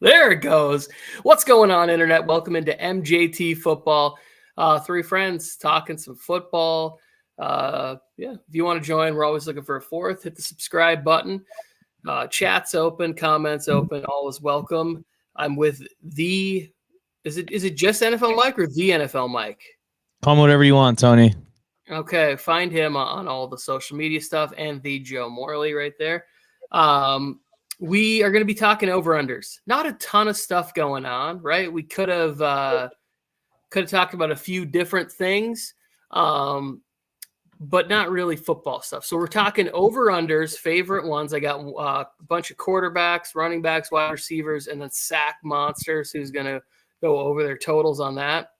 There it goes. What's going on, Internet? Welcome into MJT Football. Three friends talking some football. If you want to join, we're always looking for a fourth. Hit the subscribe button. Chat's open, comments open, all is welcome. I'm with the is it just NFL Mike or the NFL Mike? Call me whatever you want, Tony. Okay, find him on all the social media stuff and the Joe Morley right there. We are going to be talking over-unders. Not a ton of stuff going on, right? We could have talked about a few different things, but not really football stuff. So we're talking over-unders, favorite ones. I got a bunch of quarterbacks, running backs, wide receivers, and then sack monsters who's going to go over their totals on that.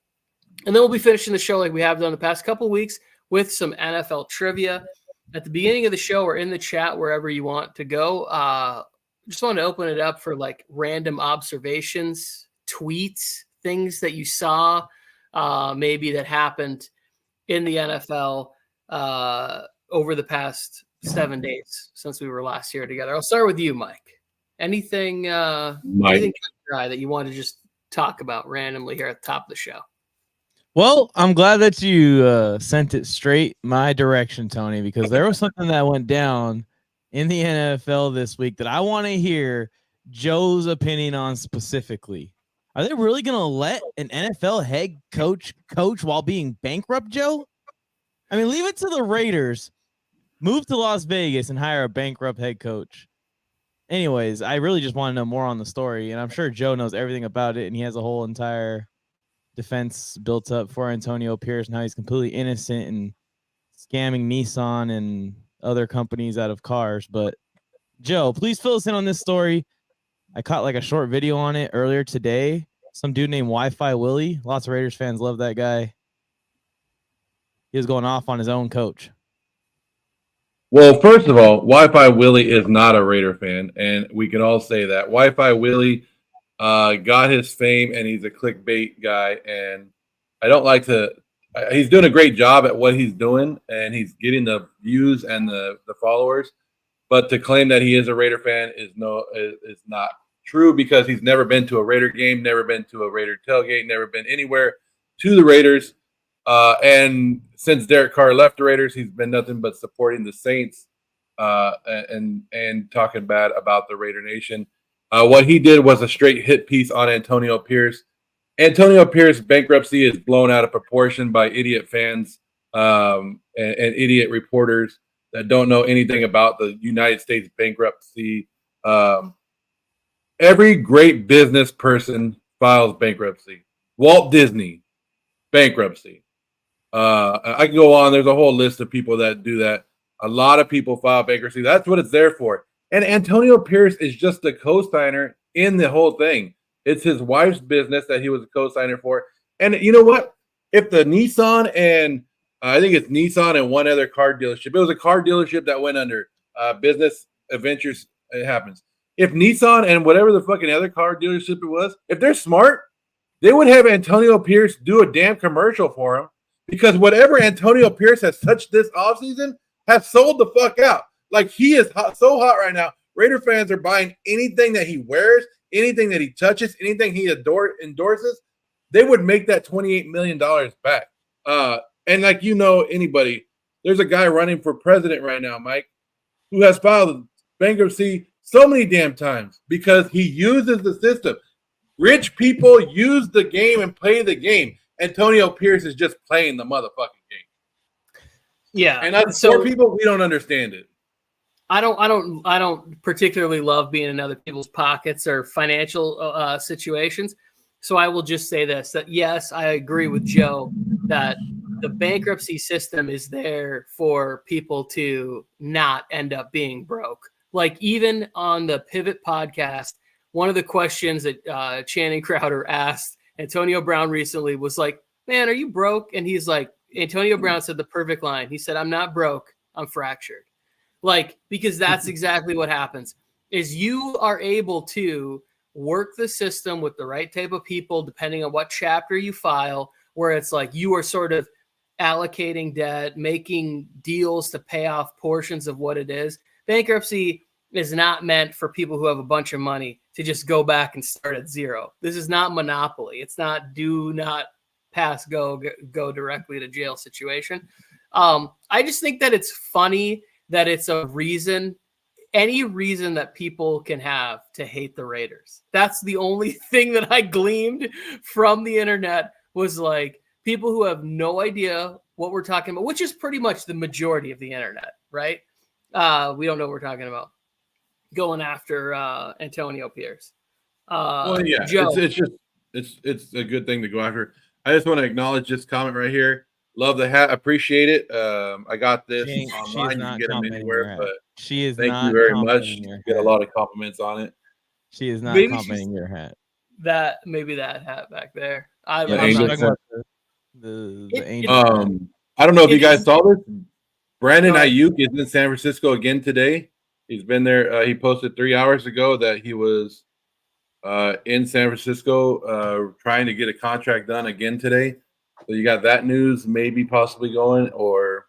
And then we'll be finishing the show like we have done the past couple of weeks with some NFL trivia. At the beginning of the show or in the chat, wherever you want to go, just want to open it up for like random observations, tweets, things that you saw maybe that happened in the NFL over the past 7 days since we were last here together. I'll start with you, Mike. Anything that you want to just talk about randomly here at the top of the show? Well, I'm glad that you sent it straight my direction, Tony, because there was something that went down in the NFL this week that I want to hear Joe's opinion on specifically. Are they really going to let an NFL head coach while being bankrupt, Joe? I mean, leave it to the Raiders. Move to Las Vegas and hire a bankrupt head coach. Anyways, I really just want to know more on the story, and I'm sure Joe knows everything about it, and he has a whole entire defense built up for Antonio Pierce and how he's completely innocent and scamming Nissan and other companies out of cars. But Joe, please fill us in on this story. I caught like a short video on it earlier today. Some dude named Wi-Fi Willie. Lots of Raiders fans love that guy. He was going off on his own coach. Well, first of all, Wi-Fi Willie is not a Raider fan, and we can all say that. Wi-Fi Willie got his fame, and he's a clickbait guy, and I don't like to he's doing a great job at what he's doing, and he's getting the views and the followers, but to claim that he is a Raider fan is not true, because he's never been to a Raider game, never been to a Raider tailgate, never been anywhere to the Raiders, and since Derek Carr left the Raiders, he's been nothing but supporting the Saints and talking bad about the Raider Nation. What he did was a straight hit piece on Antonio Pierce. Antonio Pierce bankruptcy is blown out of proportion by idiot fans and idiot reporters that don't know anything about the United States bankruptcy. Every great business person files bankruptcy. Walt Disney, bankruptcy. I can go on. There's a whole list of people that do that. A lot of people file bankruptcy. That's what it's there for. And Antonio Pierce is just a co-signer in the whole thing. It's his wife's business that he was a co-signer for. And you know what? If the Nissan and I think it's Nissan and one other car dealership, it was a car dealership that went under business adventures. It happens. If Nissan and whatever the fucking other car dealership it was, if they're smart, they would have Antonio Pierce do a damn commercial for him, because whatever Antonio Pierce has touched this offseason has sold the fuck out. Like, he is so hot right now. Raider fans are buying anything that he wears, anything that he touches, anything he endorses. They would make that $28 million back. And like, anybody, there's a guy running for president right now, Mike, who has filed bankruptcy so many damn times because he uses the system. Rich people use the game and play the game. Antonio Pierce is just playing the motherfucking game. Yeah. And that's poor people, we don't understand it. I don't particularly love being in other people's pockets or financial situations. So I will just say this, that yes, I agree with Joe that the bankruptcy system is there for people to not end up being broke. Like, even on the Pivot podcast, one of the questions that Channing Crowder asked Antonio Brown recently was like, man, are you broke? And he's like, Antonio Brown said the perfect line. He said, I'm not broke, I'm fractured. Like, because that's exactly what happens is you are able to work the system with the right type of people, depending on what chapter you file, where it's like you are sort of allocating debt, making deals to pay off portions of what it is. Bankruptcy is not meant for people who have a bunch of money to just go back and start at zero. This is not Monopoly. It's not do not pass go directly to jail situation. I just think that it's funny that it's a reason, any reason that people can have to hate the Raiders. That's the only thing that I gleaned from the internet was like people who have no idea what we're talking about, which is pretty much the majority of the internet, right? We don't know what we're talking about. Going after Antonio Pierce. Well, yeah, Joe. it's a good thing to go after. I just want to acknowledge this comment right here. Love the hat, appreciate it. I got this online. You can get them anywhere, but she is thank not you very much. Get a lot of compliments on it. She is not complimenting your hat. Maybe that hat back there. The angel. I don't know if you guys saw this. Brandon Ayuk is in San Francisco again today. He's been there. He posted 3 hours ago that he was in San Francisco trying to get a contract done again today. So you got that news maybe possibly going, or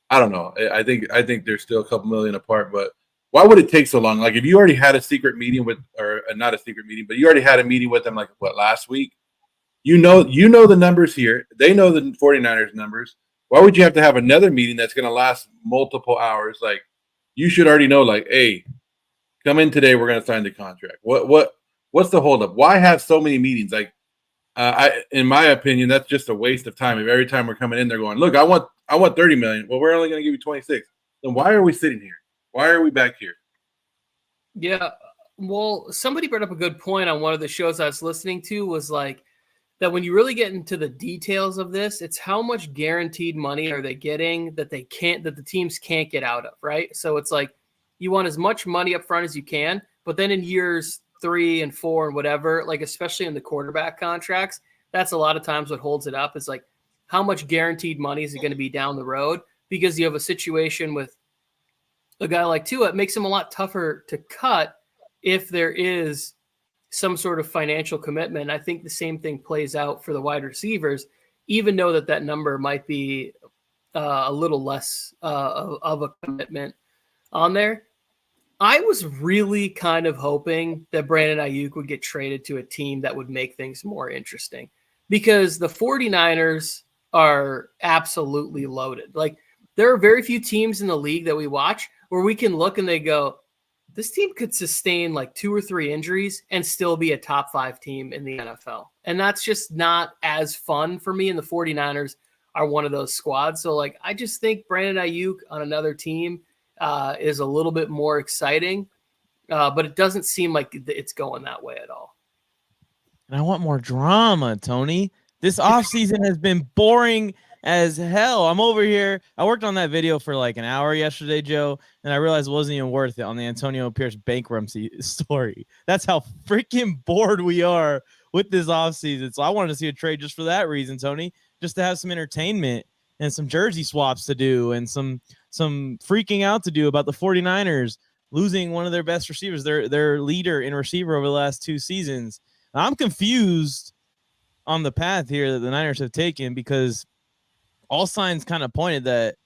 I don't know. I think they're still a couple million apart, but why would it take so long? Like if you already had a secret meeting with, or not a secret meeting, but you already had a meeting with them like last week? You know the numbers here. They know the 49ers numbers. Why would you have to have another meeting that's going to last multiple hours? Like you should already know, like, hey, come in today. We're going to sign the contract. What's the holdup? Why have so many meetings? Like, in my opinion, that's just a waste of time. If every time we're coming in, they're going, look, I want 30 million. Well, we're only going to give you 26. Then why are we sitting here? Why are we back here? Yeah. Well, somebody brought up a good point on one of the shows I was listening to was like that when you really get into the details of this, it's how much guaranteed money are they getting that the teams can't get out of, right? So it's like you want as much money up front as you can, but then in years 3 and 4 and whatever, like especially in the quarterback contracts, that's a lot of times what holds it up is like how much guaranteed money is it going to be down the road? Because you have a situation with a guy like Tua, it makes him a lot tougher to cut if there is some sort of financial commitment. I think the same thing plays out for the wide receivers, even though that number might be a little less of a commitment on there. I was really kind of hoping that Brandon Ayuk would get traded to a team that would make things more interesting because the 49ers are absolutely loaded. Like there are very few teams in the league that we watch where we can look and they go, this team could sustain like 2 or 3 injuries and still be a top 5 team in the NFL. And that's just not as fun for me. And the 49ers are one of those squads. So like, I just think Brandon Ayuk on another team is a little bit more exciting, but it doesn't seem like it's going that way at all. And I want more drama, Tony. This offseason has been boring as hell. I'm over here. I worked on that video for like an hour yesterday, Joe, and I realized it wasn't even worth it on the Antonio Pierce bankruptcy story. That's how freaking bored we are with this offseason. So I wanted to see a trade just for that reason, Tony, just to have some entertainment and some jersey swaps to do and some freaking out to do about the 49ers losing one of their best receivers, their leader in receiver over the last 2 seasons. I'm confused on the path here that the Niners have taken because all signs kind of pointed that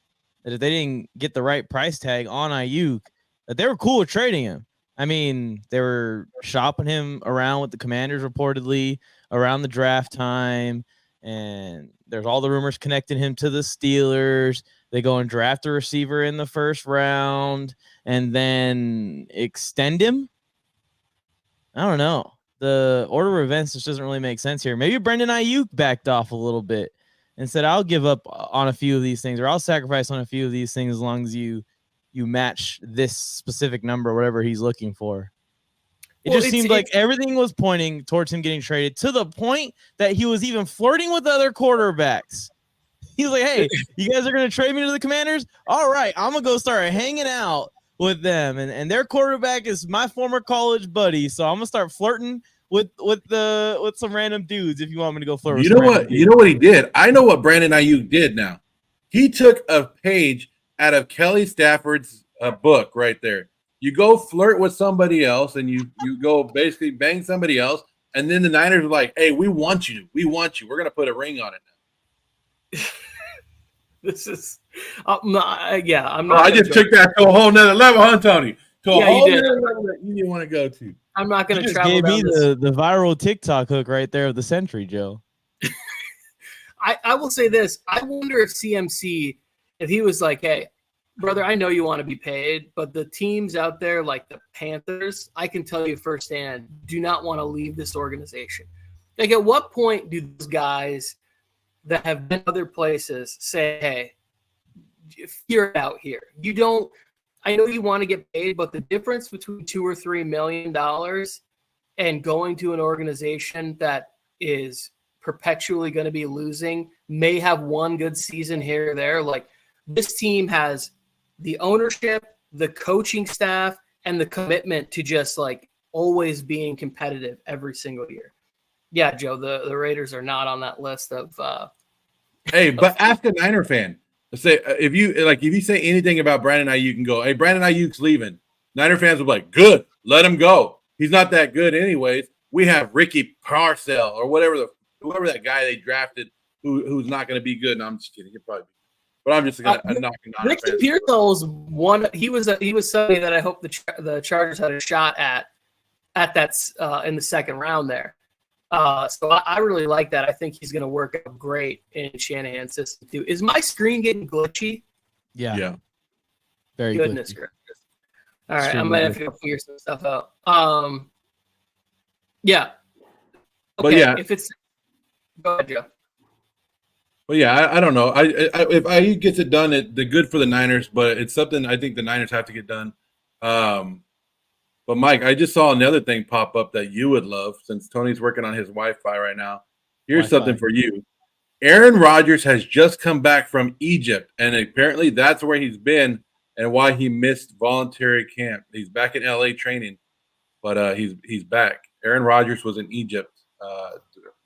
if they didn't get the right price tag on Ayuk, that they were cool with trading him. I mean, they were shopping him around with the Commanders reportedly around the draft time, and there's all the rumors connecting him to the Steelers. They go and draft a receiver in the first round and then extend him. I don't know. The order of events just doesn't really make sense here. Maybe Brandon Ayuk backed off a little bit and said, I'll give up on a few of these things, or I'll sacrifice on a few of these things as long as you match this specific number, whatever he's looking for. It just seemed like everything was pointing towards him getting traded to the point that he was even flirting with other quarterbacks. He was like, hey, you guys are going to trade me to the Commanders? All right, I'm going to go start hanging out with them. And their quarterback is my former college buddy. So I'm going to start flirting with some random dudes if you want me to go flirt with You know what he did? I know what Brandon Ayuk did now. He took a page out of Kelly Stafford's book right there. You go flirt with somebody else and you go basically bang somebody else. And then the Niners are like, hey, we want you. We're going to put a ring on it now. This is, I'm not. I just took that to a whole nother level, huh, Tony? to a whole other level that you didn't want to go to. I'm not going to just travel gave me down the viral TikTok hook right there of the century, Joe. I will say this. I wonder if CMC, if he was like, hey, brother, I know you want to be paid, but the teams out there like the Panthers, I can tell you firsthand, do not want to leave this organization. Like, at what point do those guys that have been other places say, hey, figure it out here? You don't – I know you want to get paid, but the difference between $2 or $3 million and going to an organization that is perpetually going to be losing, may have one good season here or there. Like, this team has the ownership, the coaching staff, and the commitment to just like always being competitive every single year. Yeah, Joe, the Raiders are not on that list of hey, but ask a Niner fan. Say if you say anything about Brandon Ayuk, you can go, hey, Brandon Ayuk's leaving. Niner fans will be like, good, let him go. He's not that good anyways. We have Ricky Parcell or whoever that guy they drafted who's not going to be good. No, I'm just kidding. He'll probably be. But I'm just knocking on Ricky Pearsall was one. He was somebody that I hope the Chargers had a shot at that in the second round there. So I really like that. I think he's going to work out great in Shanahan's system too. Is my screen getting glitchy? Yeah. Very goodness glitchy. gracious. All right, I might have to go figure some stuff out. Yeah. Okay, but yeah, if it's go ahead, Joe. Well, yeah, I don't know. If Ayuk gets it done, the good for the Niners, but it's something I think the Niners have to get done. But Mike, I just saw another thing pop up that you would love since Tony's working on his Wi-Fi right now. Here's something for you. Aaron Rodgers has just come back from Egypt, and apparently that's where he's been and why he missed voluntary camp. He's back in LA training, but he's back. Aaron Rodgers was in Egypt,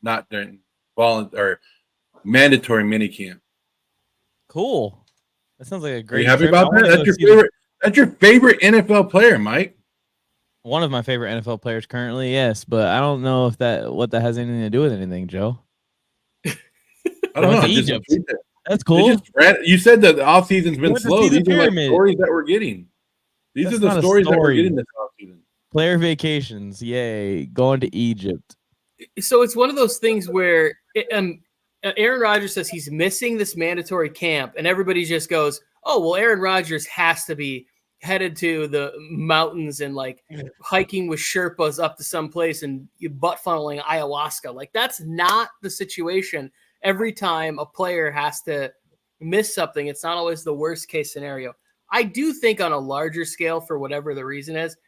not during mandatory minicamp. Cool. That sounds like a great. Are you happy trip. about that? That's your favorite. That's your favorite NFL player, Mike. One of my favorite NFL players currently, yes, but I don't know if what that has anything to do with anything, Joe. I don't know. Egypt. That's cool. You said that the off season's been slow. These are like stories that we're getting. These are the stories that we're getting this off season. Player vacations, yay! Going to Egypt. So it's one of those things where Aaron Rodgers says he's missing this mandatory camp, and everybody just goes, "Oh, well, Aaron Rodgers has to be headed to the mountains and like hiking with Sherpas up to some place and butt funneling ayahuasca." Like, that's not the situation. Every time a player has to miss something, it's not always the worst case scenario. I do think on a larger scale, for whatever the reason is,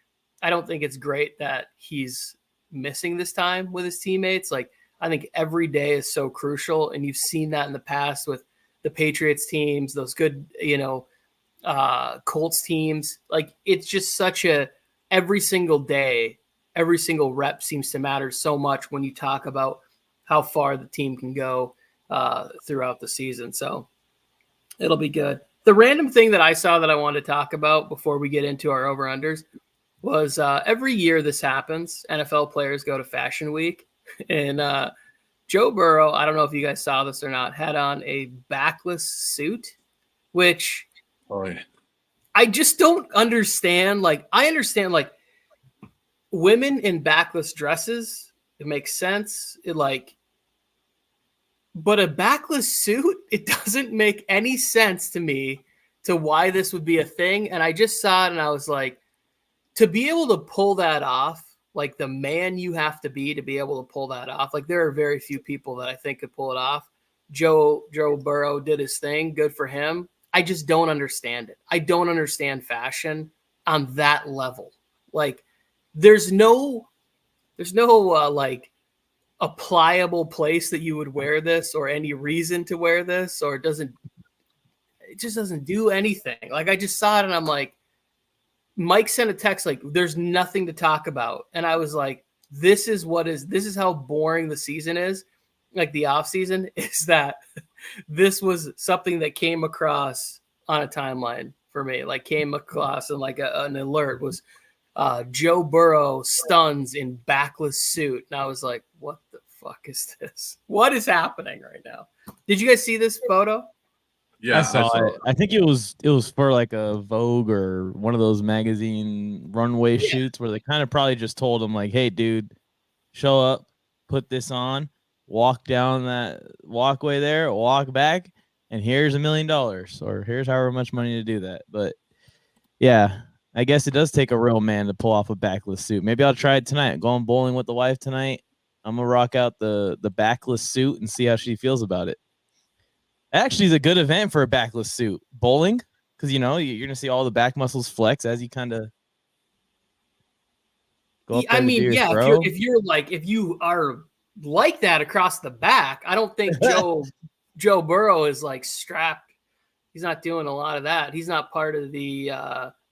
I don't think it's great that he's missing this time with his teammates. Like, I think every day is so crucial, and you've seen that in the past with the Patriots teams, those good, Colts teams. Like, it's just such every single day, every single rep seems to matter so much when you talk about how far the team can go throughout the season. So it'll be good. The random thing that I saw that I wanted to talk about before we get into our over-unders was every year this happens. NFL players go to Fashion Week, and Joe Burrow, I don't know if you guys saw this or not, had on a backless suit, which I just don't understand. Like, I understand, like, women in backless dresses, it makes sense. But a backless suit, it doesn't make any sense to me to why this would be a thing. And I just saw it and I was like, to be able to pull that off, like the man you have to be able to pull that off. Like, there are very few people that I think could pull it off. Joe Burrow did his thing. Good for him. I just don't understand it. I don't understand fashion on that level. Like, there's no like a pliable place that you would wear this or any reason to wear this, or it just doesn't do anything. Like, I just saw it and I'm like, Mike sent a text like, there's nothing to talk about. And I was like, this is how boring the season is. Like, the off season is that this was something that came across on a timeline for me, like came across and like an alert was Joe Burrow stuns in backless suit. And I was like, what the fuck is this? What is happening right now? Did you guys see this photo? Yeah, I saw it. I think it was for like a Vogue or one of those magazine runway shoots where they kind of probably just told him like, "Hey, dude, show up, put this on, walk down that walkway there, walk back, and here's $1 million, or here's however much money to do that." But yeah, I guess it does take a real man to pull off a backless suit. Maybe I'll try it tonight. Going bowling with the wife tonight. I'm gonna rock out the backless suit and see how she feels about it. Actually, is a good event for a backless suit. Bowling, because you're gonna see all the back muscles flex as you kind of go up there. I to mean, do your yeah, throw. if you are like that across the back, I don't think Joe Burrow is like strapped. He's not doing a lot of that. He's not part of the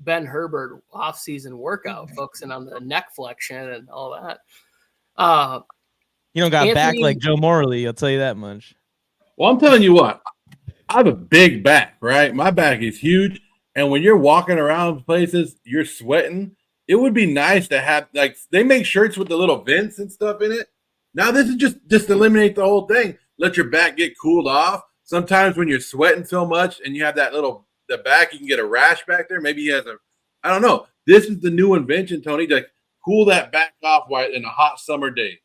Ben Herbert offseason workout, focusing on the neck flexion and all that. You don't got back like Joe Morley, I'll tell you that much. Well, I'm telling you what, I have a big back, right? My back is huge. And when you're walking around places, you're sweating. It would be nice to have, like, they make shirts with the little vents and stuff in it. Now, this is just eliminate the whole thing. Let your back get cooled off. Sometimes when you're sweating so much and you have the back, you can get a rash back there. Maybe he has I don't know. This is the new invention, Tony, to cool that back off while in a hot summer day.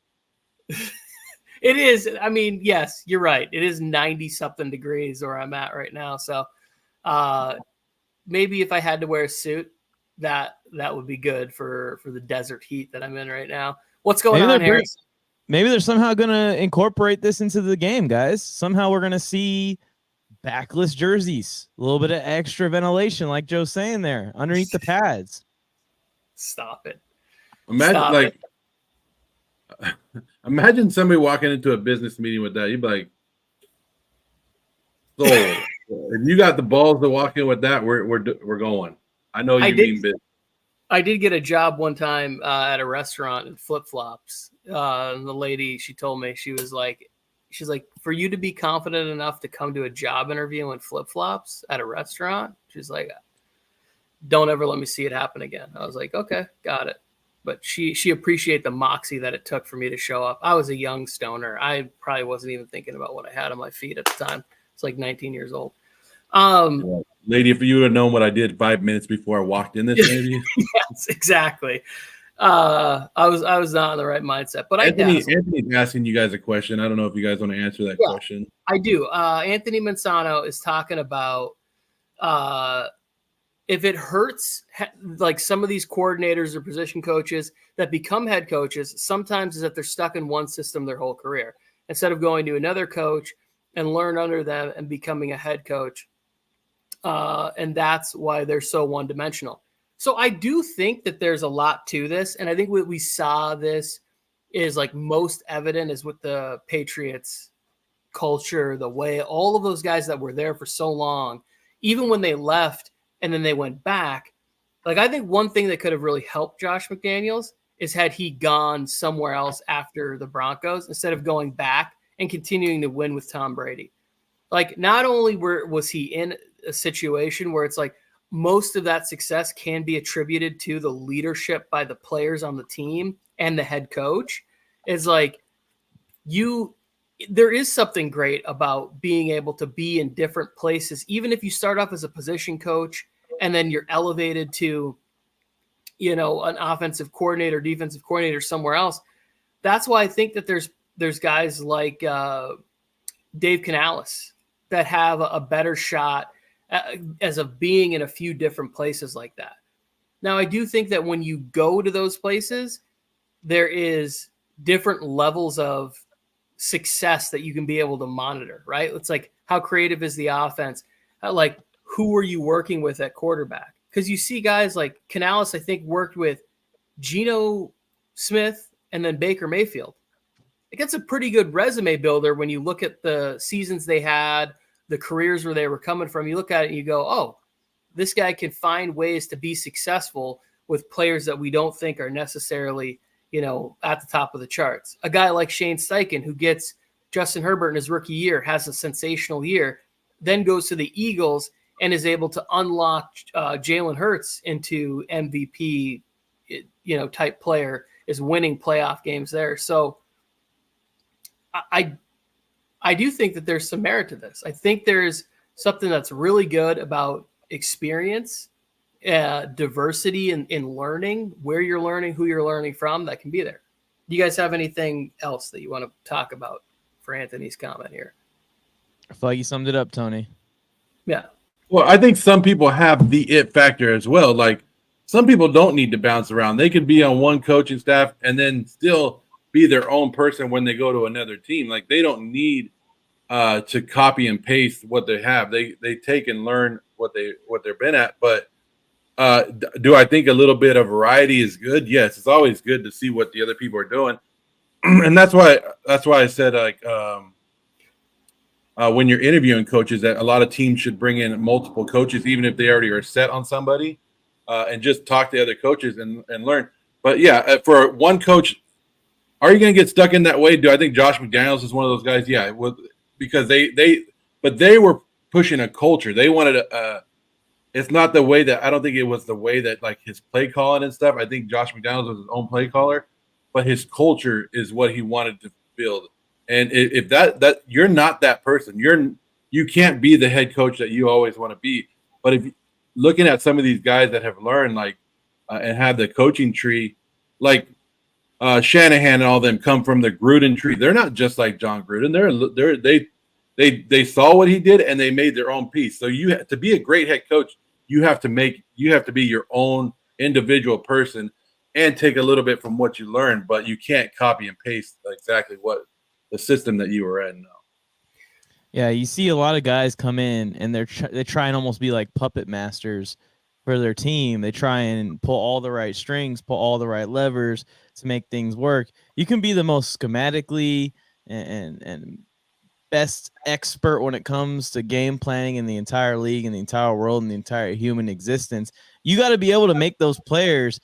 It is. I mean, yes, you're right. It is 90-something degrees where I'm at right now. So maybe if I had to wear a suit, that would be good for the desert heat that I'm in right now. What's going on, Harris? Maybe they're somehow going to incorporate this into the game, guys. Somehow we're going to see backless jerseys, a little bit of extra ventilation, like Joe's saying there, underneath the pads. Stop it. Imagine somebody walking into a business meeting with that. You'd be like, so if you got the balls to walk in with that, we're going. I know you mean business. I did get a job one time at a restaurant in flip-flops. And the lady, she told me, she's like, for you to be confident enough to come to a job interview in flip-flops at a restaurant, she's like, don't ever let me see it happen again. I was like, okay, got it. But she appreciated the moxie that it took for me to show up. I was a young stoner. I probably wasn't even thinking about what I had on my feet at the time. It's like 19 years old. Lady, if you would have known what I did 5 minutes before I walked in this interview. Yes, exactly. I was not in the right mindset. But Anthony's asking you guys a question. I don't know if you guys want to answer that question. I do. Anthony Manzano is talking about if it hurts, like some of these coordinators or position coaches that become head coaches, sometimes is that they're stuck in one system their whole career. Instead of going to another coach and learn under them and becoming a head coach. And that's why they're so one-dimensional. So I do think that there's a lot to this. And I think what we saw this is like most evident is with the Patriots culture, the way all of those guys that were there for so long, even when they left and then they went back, like I think one thing that could have really helped Josh McDaniels is had he gone somewhere else after the Broncos instead of going back and continuing to win with Tom Brady. Like not only was he in a situation where it's like most of that success can be attributed to the leadership by the players on the team and the head coach, is like there is something great about being able to be in different places, even if you start off as a position coach and then you're elevated to, an offensive coordinator, defensive coordinator somewhere else. That's why I think that there's guys like Dave Canales that have a better shot as of being in a few different places like that. Now, I do think that when you go to those places, there is different levels of success that you can be able to monitor, right? It's like, how creative is the offense? Like, who are you working with at quarterback? Because you see guys like Canales, I think, worked with Geno Smith and then Baker Mayfield. It gets a pretty good resume builder when you look at the seasons they had, the careers where they were coming from. You look at it and you go, oh, this guy can find ways to be successful with players that we don't think are necessarily, at the top of the charts. A guy like Shane Steichen, who gets Justin Herbert in his rookie year, has a sensational year, then goes to the Eagles and is able to unlock Jalen Hurts into MVP, type player, is winning playoff games there. So I do think that there's some merit to this. I think there's something that's really good about experience, diversity in learning, where you're learning, who you're learning from, that can be there. Do you guys have anything else that you want to talk about for Anthony's comment here? I feel like you summed it up, Tony. Yeah. Well, I think some people have the it factor as well. Like some people don't need to bounce around. They could be on one coaching staff and then still be their own person when they go to another team. Like they don't need to copy and paste what they have. They take and learn what they've been at. But do I think a little bit of variety is good? Yes, it's always good to see what the other people are doing, and that's why I said like when you're interviewing coaches that a lot of teams should bring in multiple coaches, even if they already are set on somebody, and just talk to other coaches and learn. But yeah, for one coach, are you going to get stuck in that way? Do I think Josh McDaniels is one of those guys? Yeah, because they were pushing a culture. They wanted it's not the way that I don't think it was the way that like his play calling and stuff. I think Josh McDaniels was his own play caller, but his culture is what he wanted to build. And if that you're not that person, you can't be the head coach that you always want to be. But if looking at some of these guys that have learned like and have the coaching tree, like Shanahan and all them come from the Gruden tree. They're not just like John Gruden. They saw what he did and they made their own piece. So you have to be a great head coach. You have to be your own individual person and take a little bit from what you learned, but you can't copy and paste exactly what the system that you were in now. Yeah, you see a lot of guys come in and they try and almost be like puppet masters for their team. They try and pull all the right strings, pull all the right levers to make things work. You can be the most schematically and best expert when it comes to game planning in the entire league and the entire world and the entire human existence. You got to be able to make those players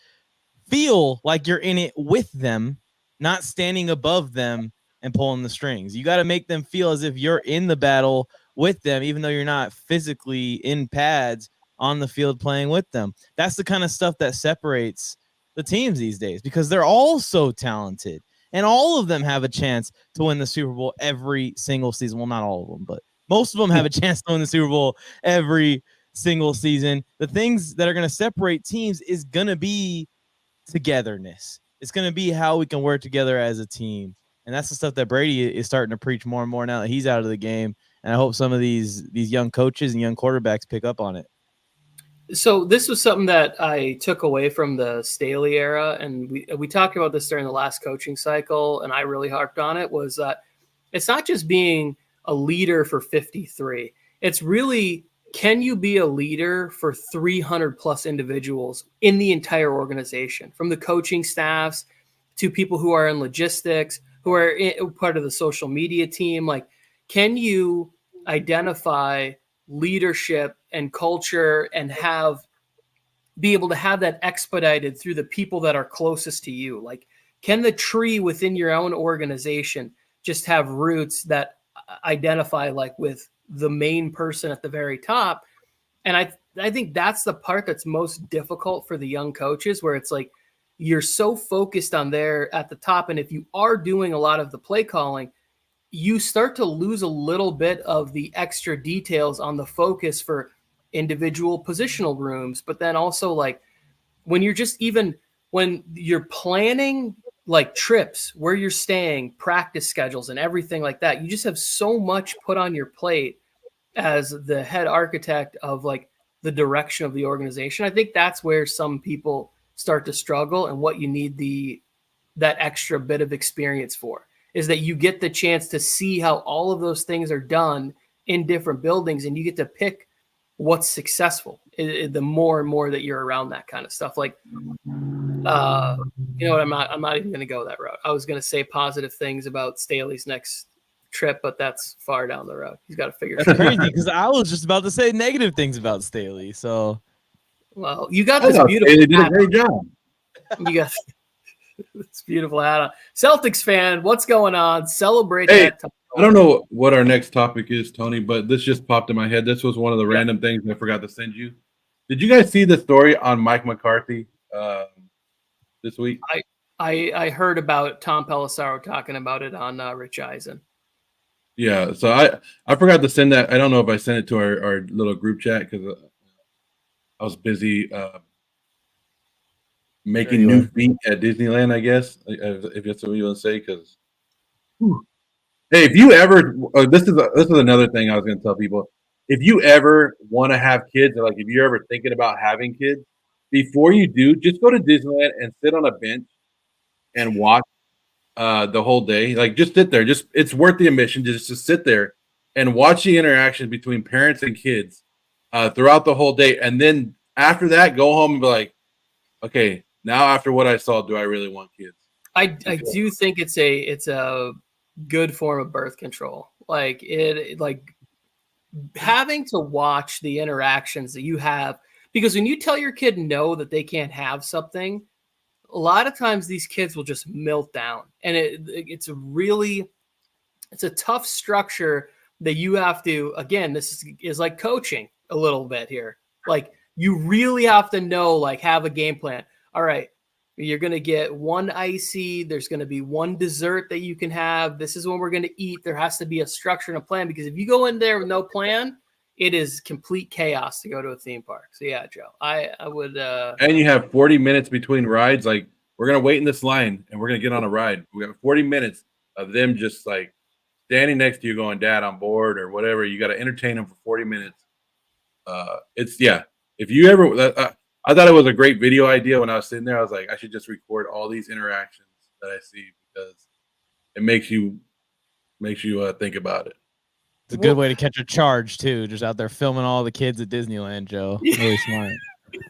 feel like you're in it with them, not standing above them and pulling the strings. You got to make them feel as if you're in the battle with them, even though you're not physically in pads on the field playing with them. That's the kind of stuff that separates the teams these days because they're all so talented and all of them have a chance to win the Super Bowl every single season. Well, not all of them, but most of them have a chance to win the Super Bowl every single season. The things that are going to separate teams is going to be togetherness. It's going to be how we can work together as a team. And that's the stuff that Brady is starting to preach more and more now that he's out of the game. And I hope some of these young coaches and young quarterbacks pick up on it. So this was something that I took away from the Staley era, and we talked about this during the last coaching cycle, and I really harped on it, was that it's not just being a leader for 53. It's really, can you be a leader for 300 plus individuals in the entire organization, from the coaching staffs to people who are in logistics, who are part of the social media team? Like, can you identify leadership and culture and be able to have that expedited through the people that are closest to you? Like, can the tree within your own organization just have roots that identify like with the main person at the very top? And I think that's the part that's most difficult for the young coaches, where it's like you're so focused on there at the top, and if you are doing a lot of the play calling, you start to lose a little bit of the extra details on the focus for individual positional rooms. But then also, like, when you're planning like trips, where you're staying, practice schedules and everything like that, you just have so much put on your plate as the head architect of like the direction of the organization. I think that's where some people start to struggle, and what you need that extra bit of experience for is that you get the chance to see how all of those things are done in different buildings, and you get to pick what's successful the more and more that you're around that kind of stuff. Like, you know what? I'm not even going to go that route. I was going to say positive things about Staley's next trip, but that's far down the road. He's got to figure. That's crazy because I was just about to say negative things about Staley. So, well, you got this beautiful. They did a great job. You got this beautiful hat on. Celtics fan, what's going on? Celebrate that time. I don't know what our next topic is, Tony, but this just popped in my head. This was one of the random things I forgot to send you. Did you guys see the story on Mike McCarthy this week? I heard about Tom Pelissero talking about it on Rich Eisen. Yeah, so I forgot to send that. I don't know if I sent it to our little group chat because I was busy making new feet at Disneyland, I guess, if that's what you want to say. Because hey, if you ever this is another thing I was going to tell people. If you ever want to have kids, or like if you're ever thinking about having kids, before you do, just go to Disneyland and sit on a bench and watch the whole day. Like just sit there. Just it's worth the admission just to sit there and watch the interaction between parents and kids throughout the whole day. And then after that, go home and be like, okay, now after what I saw, do I really want kids? I do think it's a good form of birth control. Like having to watch the interactions that you have, because when you tell your kid no that they can't have something, a lot of times these kids will just melt down, and it's a tough structure that you have to. Again, this is like coaching a little bit here. Like you really have to know, like have a game plan. All right, you're going to get one icy. There's going to be one dessert that you can have. This is when we're going to eat. There has to be a structure and a plan, because if you go in there with no plan, it is complete chaos to go to a theme park. So yeah, Joe, I would. And you have 40 minutes between rides. Like we're going to wait in this line and we're going to get on a ride. We got 40 minutes of them just like standing next to you going, Dad, I'm bored or whatever. You got to entertain them for 40 minutes. If you ever, I thought it was a great video idea when I was sitting there. I was like, I should just record all these interactions that I see, because it makes you think about it. It's a good way to catch a charge too. Just out there filming all the kids at Disneyland, Joe. Really smart.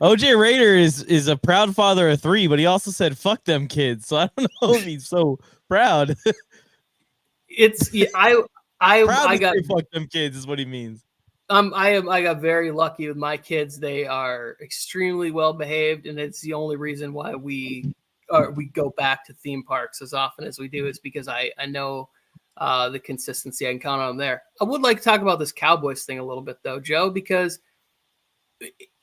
OJ Raider is a proud father of 3, but he also said "fuck them kids." So I don't know if he's so proud. I got fuck them kids is what he means. I got very lucky with my kids. They are extremely well behaved, and it's the only reason why we go back to theme parks as often as we do, is because I know the consistency. I can count on them there. I would like to talk about this Cowboys thing a little bit though, Joe, because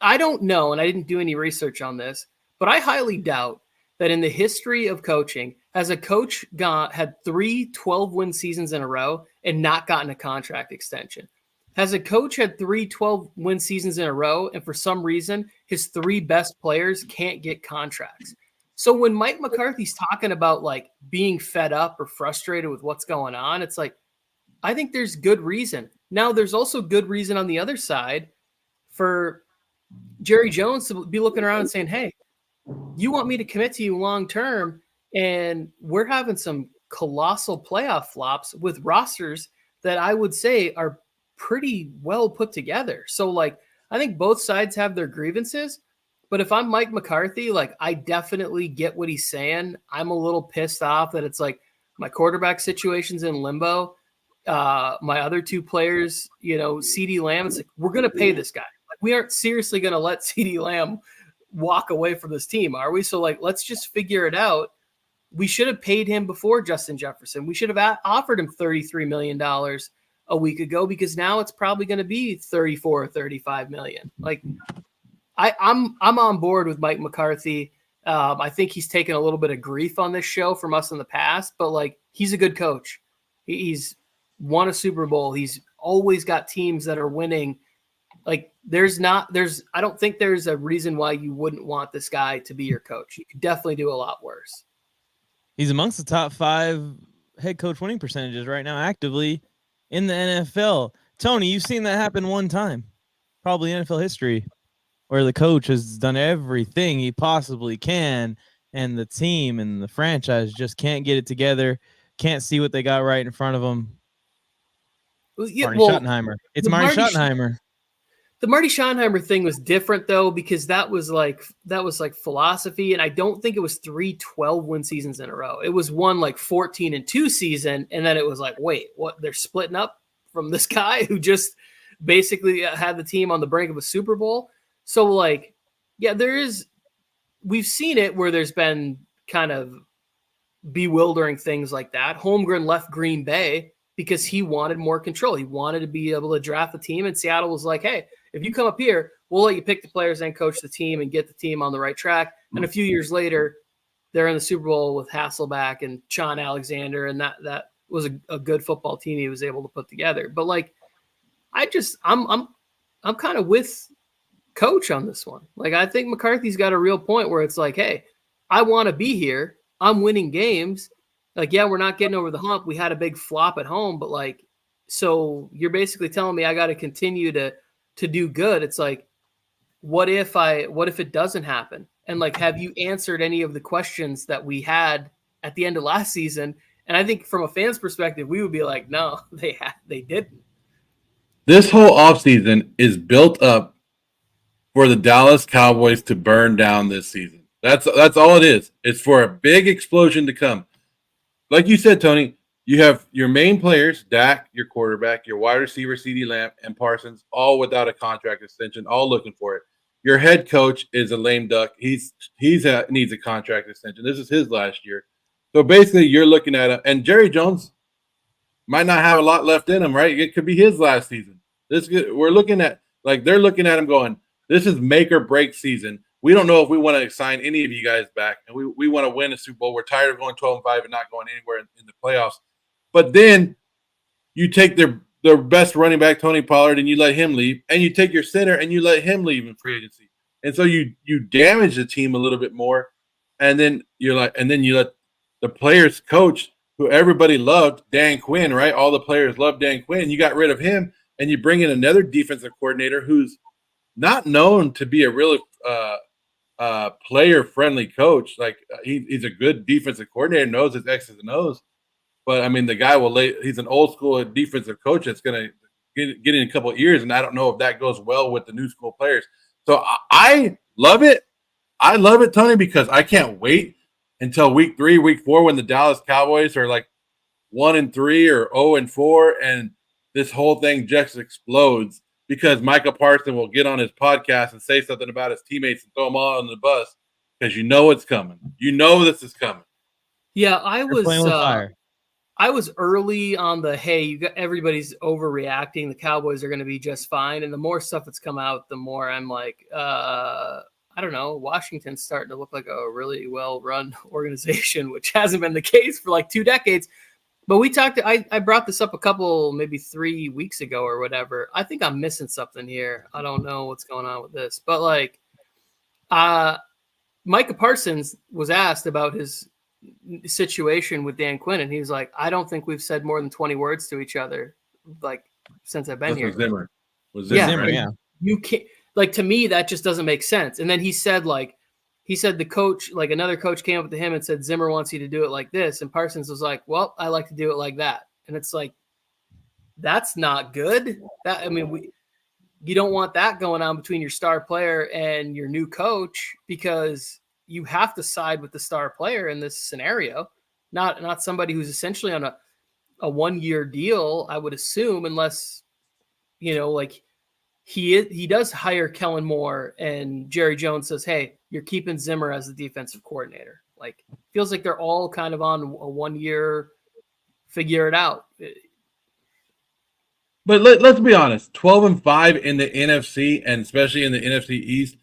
I don't know, and I didn't do any research on this, but I highly doubt that in the history of coaching, has a coach had 3 12-win seasons in a row and not gotten a contract extension. Has a coach had 3 12-win seasons in a row, and for some reason, his 3 best players can't get contracts? So when Mike McCarthy's talking about like being fed up or frustrated with what's going on, it's like, I think there's good reason. Now, there's also good reason on the other side for Jerry Jones to be looking around and saying, hey, you want me to commit to you long-term, and we're having some colossal playoff flops with rosters that I would say are pretty well put together. So like, I think both sides have their grievances, but if I'm Mike McCarthy, like I definitely get what he's saying. I'm a little pissed off that it's like my quarterback situation's in limbo. My other 2 players, CeeDee Lamb, it's like, we're going to pay this guy. Like, we aren't seriously going to let CeeDee Lamb walk away from this team, are we? So like, let's just figure it out. We should have paid him before Justin Jefferson. We should have offered him $33 million a week ago, because now it's probably going to be 34 or 35 million. Like I'm on board with Mike McCarthy. I think he's taken a little bit of grief on this show from us in the past, but like, he's a good coach. He's won a Super Bowl. He's always got teams that are winning. Like I don't think there's a reason why you wouldn't want this guy to be your coach. You could definitely do a lot worse. He's amongst the top 5 head coach winning percentages right now, actively in the NFL. Tony, you've seen that happen one time, probably in NFL history, where the coach has done everything he possibly can, and the team and the franchise just can't get it together, can't see what they got right in front of them. Marty Schottenheimer. It's Marty Schottenheimer. The Marty Schottenheimer thing was different though, because that was like philosophy, and I don't think it was 3 12-win seasons in a row. It was one like 14-2 season, and then it was like, wait, what? They're splitting up from this guy who just basically had the team on the brink of a Super Bowl. So like, yeah, we've seen it where there's been kind of bewildering things like that. Holmgren left Green Bay because he wanted more control. He wanted to be able to draft the team, and Seattle was like, hey, if you come up here, we'll let you pick the players and coach the team and get the team on the right track. And a few years later, they're in the Super Bowl with Hasselbeck and Sean Alexander, and that was a good football team he was able to put together. But like, I'm kind of with Coach on this one. Like, I think McCarthy's got a real point where it's like, hey, I want to be here. I'm winning games. Like, yeah, we're not getting over the hump. We had a big flop at home, but like, so you're basically telling me I got to continue to do good. It's like, what if it doesn't happen? And like, have you answered any of the questions that we had at the end of last season? And I think from a fan's perspective, we would be like, no, they didn't. This whole offseason is built up for the Dallas Cowboys to burn down this season. That's all it is. It's for a big explosion to come. Like you said, Tony, you have your main players, Dak, your quarterback, your wide receiver, CeeDee Lamb, and Parsons, all without a contract extension, all looking for it. Your head coach is a lame duck. He's needs a contract extension. This is his last year. So basically, you're looking at it, and Jerry Jones might not have a lot left in him, right? It could be his last season. We're looking at, like, they're looking at him going, this is make or break season. We don't know if we want to sign any of you guys back, and we want to win a Super Bowl. We're tired of going 12-5 and not going anywhere in the playoffs. But then you take their best running back, Tony Pollard, and you let him leave, and you take your center and you let him leave in free agency. And so you damage the team a little bit more, and then you let the players coach who everybody loved, Dan Quinn, right? All the players loved Dan Quinn. You got rid of him, and you bring in another defensive coordinator who's not known to be a really player-friendly coach. Like, he's a good defensive coordinator, knows his X's and O's. But, I mean, the guy he's an old-school defensive coach that's going to get in a couple of years, and I don't know if that goes well with the new school players. So I love it. I love it, Tony, because I can't wait until week 3, week 4, when the Dallas Cowboys are like 1-3 or 0-4, and this whole thing just explodes because Micah Parsons will get on his podcast and say something about his teammates and throw them all on the bus because you know it's coming. You know this is coming. Yeah, I was early on the, hey, everybody's overreacting. The Cowboys are going to be just fine. And the more stuff that's come out, the more I'm like, I don't know. Washington's starting to look like a really well-run organization, which hasn't been the case for like 2 decades. But I brought this up a couple, maybe 3 weeks ago or whatever. I think I'm missing something here. I don't know what's going on with this. But like, Micah Parsons was asked about his situation with Dan Quinn, and he was like, I don't think we've said more than 20 words to each other, like, since I've been here. Zimmer. Yeah. You can't, like, to me, that just doesn't make sense. And then he said the coach, like, another coach came up to him and said, Zimmer wants you to do it like this. And Parsons was like, well, I like to do it like that. And it's like, that's not good. You don't want that going on between your star player and your new coach, because you have to side with the star player in this scenario, not somebody who's essentially on a 1-year deal, I would assume, unless, like, he does hire Kellen Moore and Jerry Jones says, hey, you're keeping Zimmer as the defensive coordinator. Like, feels like they're all kind of on a 1-year figure it out. But let's be honest, 12-5 in the NFC, and especially in the NFC East,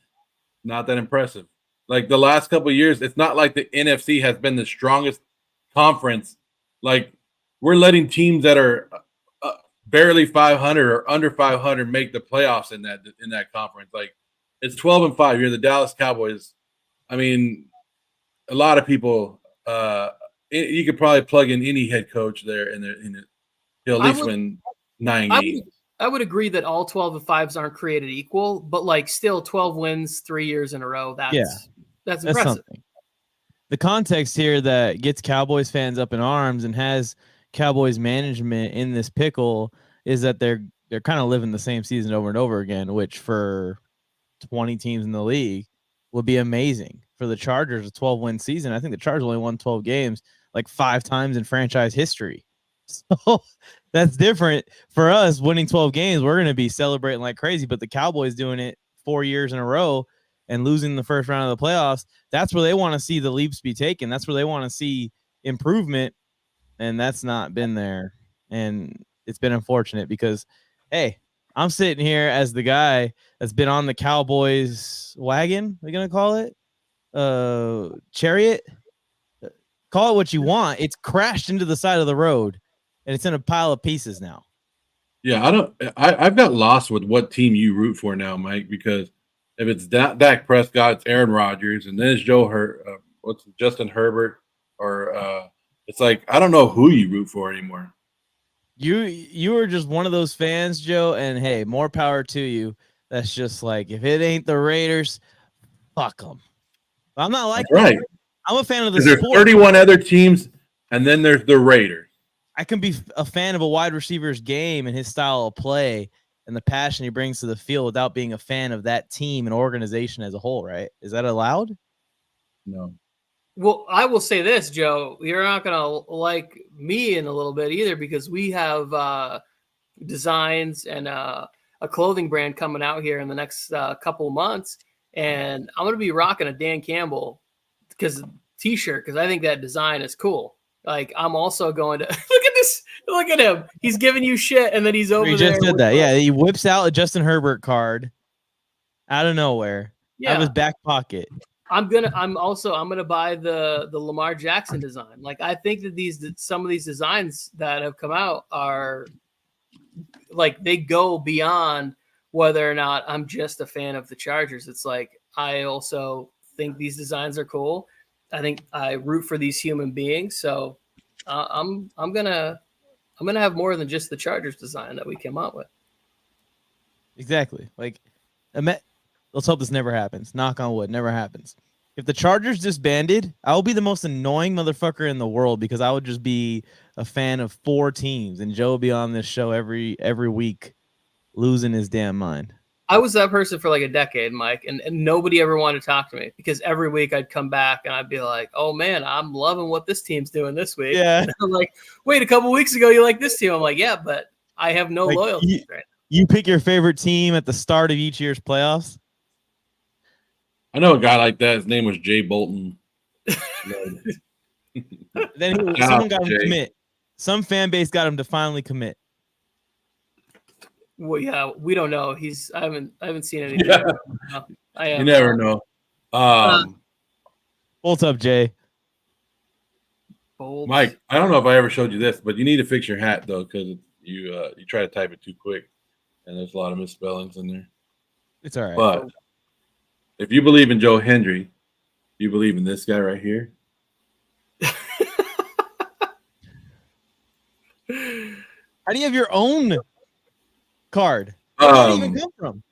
not that impressive. Like, the last couple of years, it's not like the NFC has been the strongest conference. Like, we're letting teams that are barely 500 or under 500 make the playoffs in that conference. Like, it's 12-5. You're the Dallas Cowboys. I mean, a lot of people. You could probably plug in any head coach there, he'll at least win 9 games. I would agree that all 12-5s aren't created equal, but like, still 12 wins 3 years in a row. That's impressive. Something. The context here that gets Cowboys fans up in arms and has Cowboys management in this pickle is that they're kind of living the same season over and over again, which for 20 teams in the league would be amazing. For the Chargers, a 12-win season, I think the Chargers only won 12 games like 5 times in franchise history. So that's different. For us, winning 12 games, we're going to be celebrating like crazy, but the Cowboys doing it 4 years in a row and losing the first round of the playoffs, that's where they want to see the leaps be taken. That's where they want to see improvement, and that's not been there. And it's been unfortunate because, hey, I'm sitting here as the guy that's been on the Cowboys wagon, we're going to call it, chariot. Call it what you want. It's crashed into the side of the road and it's in a pile of pieces now. Yeah, I've got lost with what team you root for now, Mike, because if it's Dak Prescott, it's Aaron Rodgers, and then it's Justin Herbert, or it's like I don't know who you root for anymore. You are just one of those fans, Joe, and hey, more power to you. That's just like, if it ain't the Raiders, fuck them. I'm not like That's right. I'm a fan of the There's sport. 31 other teams, and then there's the Raiders. I can be a fan of a wide receiver's game and his style of play and the passion he brings to the field without being a fan of that team and organization as a whole, right? Is that allowed? No. Well, I will say this, Joe. You're not going to like me in a little bit either, because we have designs and a clothing brand coming out here in the next couple of months. And I'm going to be rocking a Dan Campbell t-shirt because I think that design is cool. Like, I'm also going to look at this. Look at him. He's giving you shit, and then he's over there. He just did that. Yeah, he whips out a Justin Herbert card out of nowhere, out of his back pocket. I'm gonna buy the Lamar Jackson design. Like, I think that some of these designs that have come out are like, they go beyond whether or not I'm just a fan of the Chargers. It's like, I also think these designs are cool. I think I root for these human beings. So I'm gonna have more than just the Chargers design that we came out with. Exactly. Like, let's hope this never happens. Knock on wood, never happens. If the Chargers disbanded, I will be the most annoying motherfucker in the world, because I would just be a fan of 4 teams, and Joe will be on this show every week, losing his damn mind. I was that person for like a decade, Mike, and nobody ever wanted to talk to me, because every week I'd come back and I'd be like, oh man, I'm loving what this team's doing this week. Yeah. And I'm like, wait, a couple weeks ago you like this team. I'm like, yeah, but I have no loyalty right now. You pick your favorite team at the start of each year's playoffs? I know a guy like that. His name was Jay Bolton. Then someone got him to commit. Some fan base got him to finally commit. Well, yeah, we don't know. I haven't seen anything. Yeah. You never know. What's up, Jay? Mike, I don't know if I ever showed you this, but you need to fix your hat though, because you try to type it too quick, and there's a lot of misspellings in there. It's all right. But if you believe in Joe Hendry, you believe in this guy right here. How do you have your own card? Where did it even come from?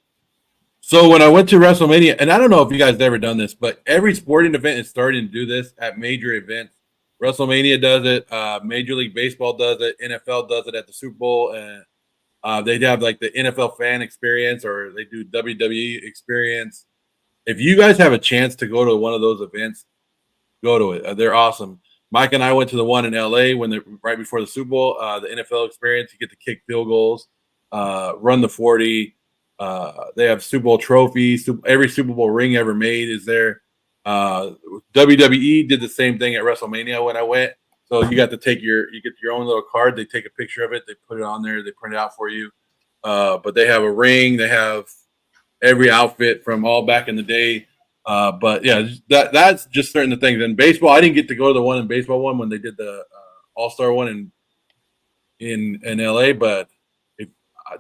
So when I went to WrestleMania, and I don't know if you guys have ever done this, but every sporting event is starting to do this at major events. WrestleMania does it. Major League Baseball does it. NFL does it at the Super Bowl. And they have like the NFL fan experience, or they do WWE experience. If you guys have a chance to go to one of those events, go to it. They're awesome. Mike and I went to the one in LA right before the Super Bowl, the NFL experience. You get to kick field goals, run the 40. They have Super Bowl trophies. Every Super Bowl ring ever made is there. WWE did the same thing at WrestleMania when I went. So you get your own little card. They take a picture of it. They put it on there. They print it out for you. But they have a ring. They have every outfit from all back in the day. But yeah, that's just certain things. In baseball, I didn't get to go to the one in baseball one when they did the All-Star one in LA, but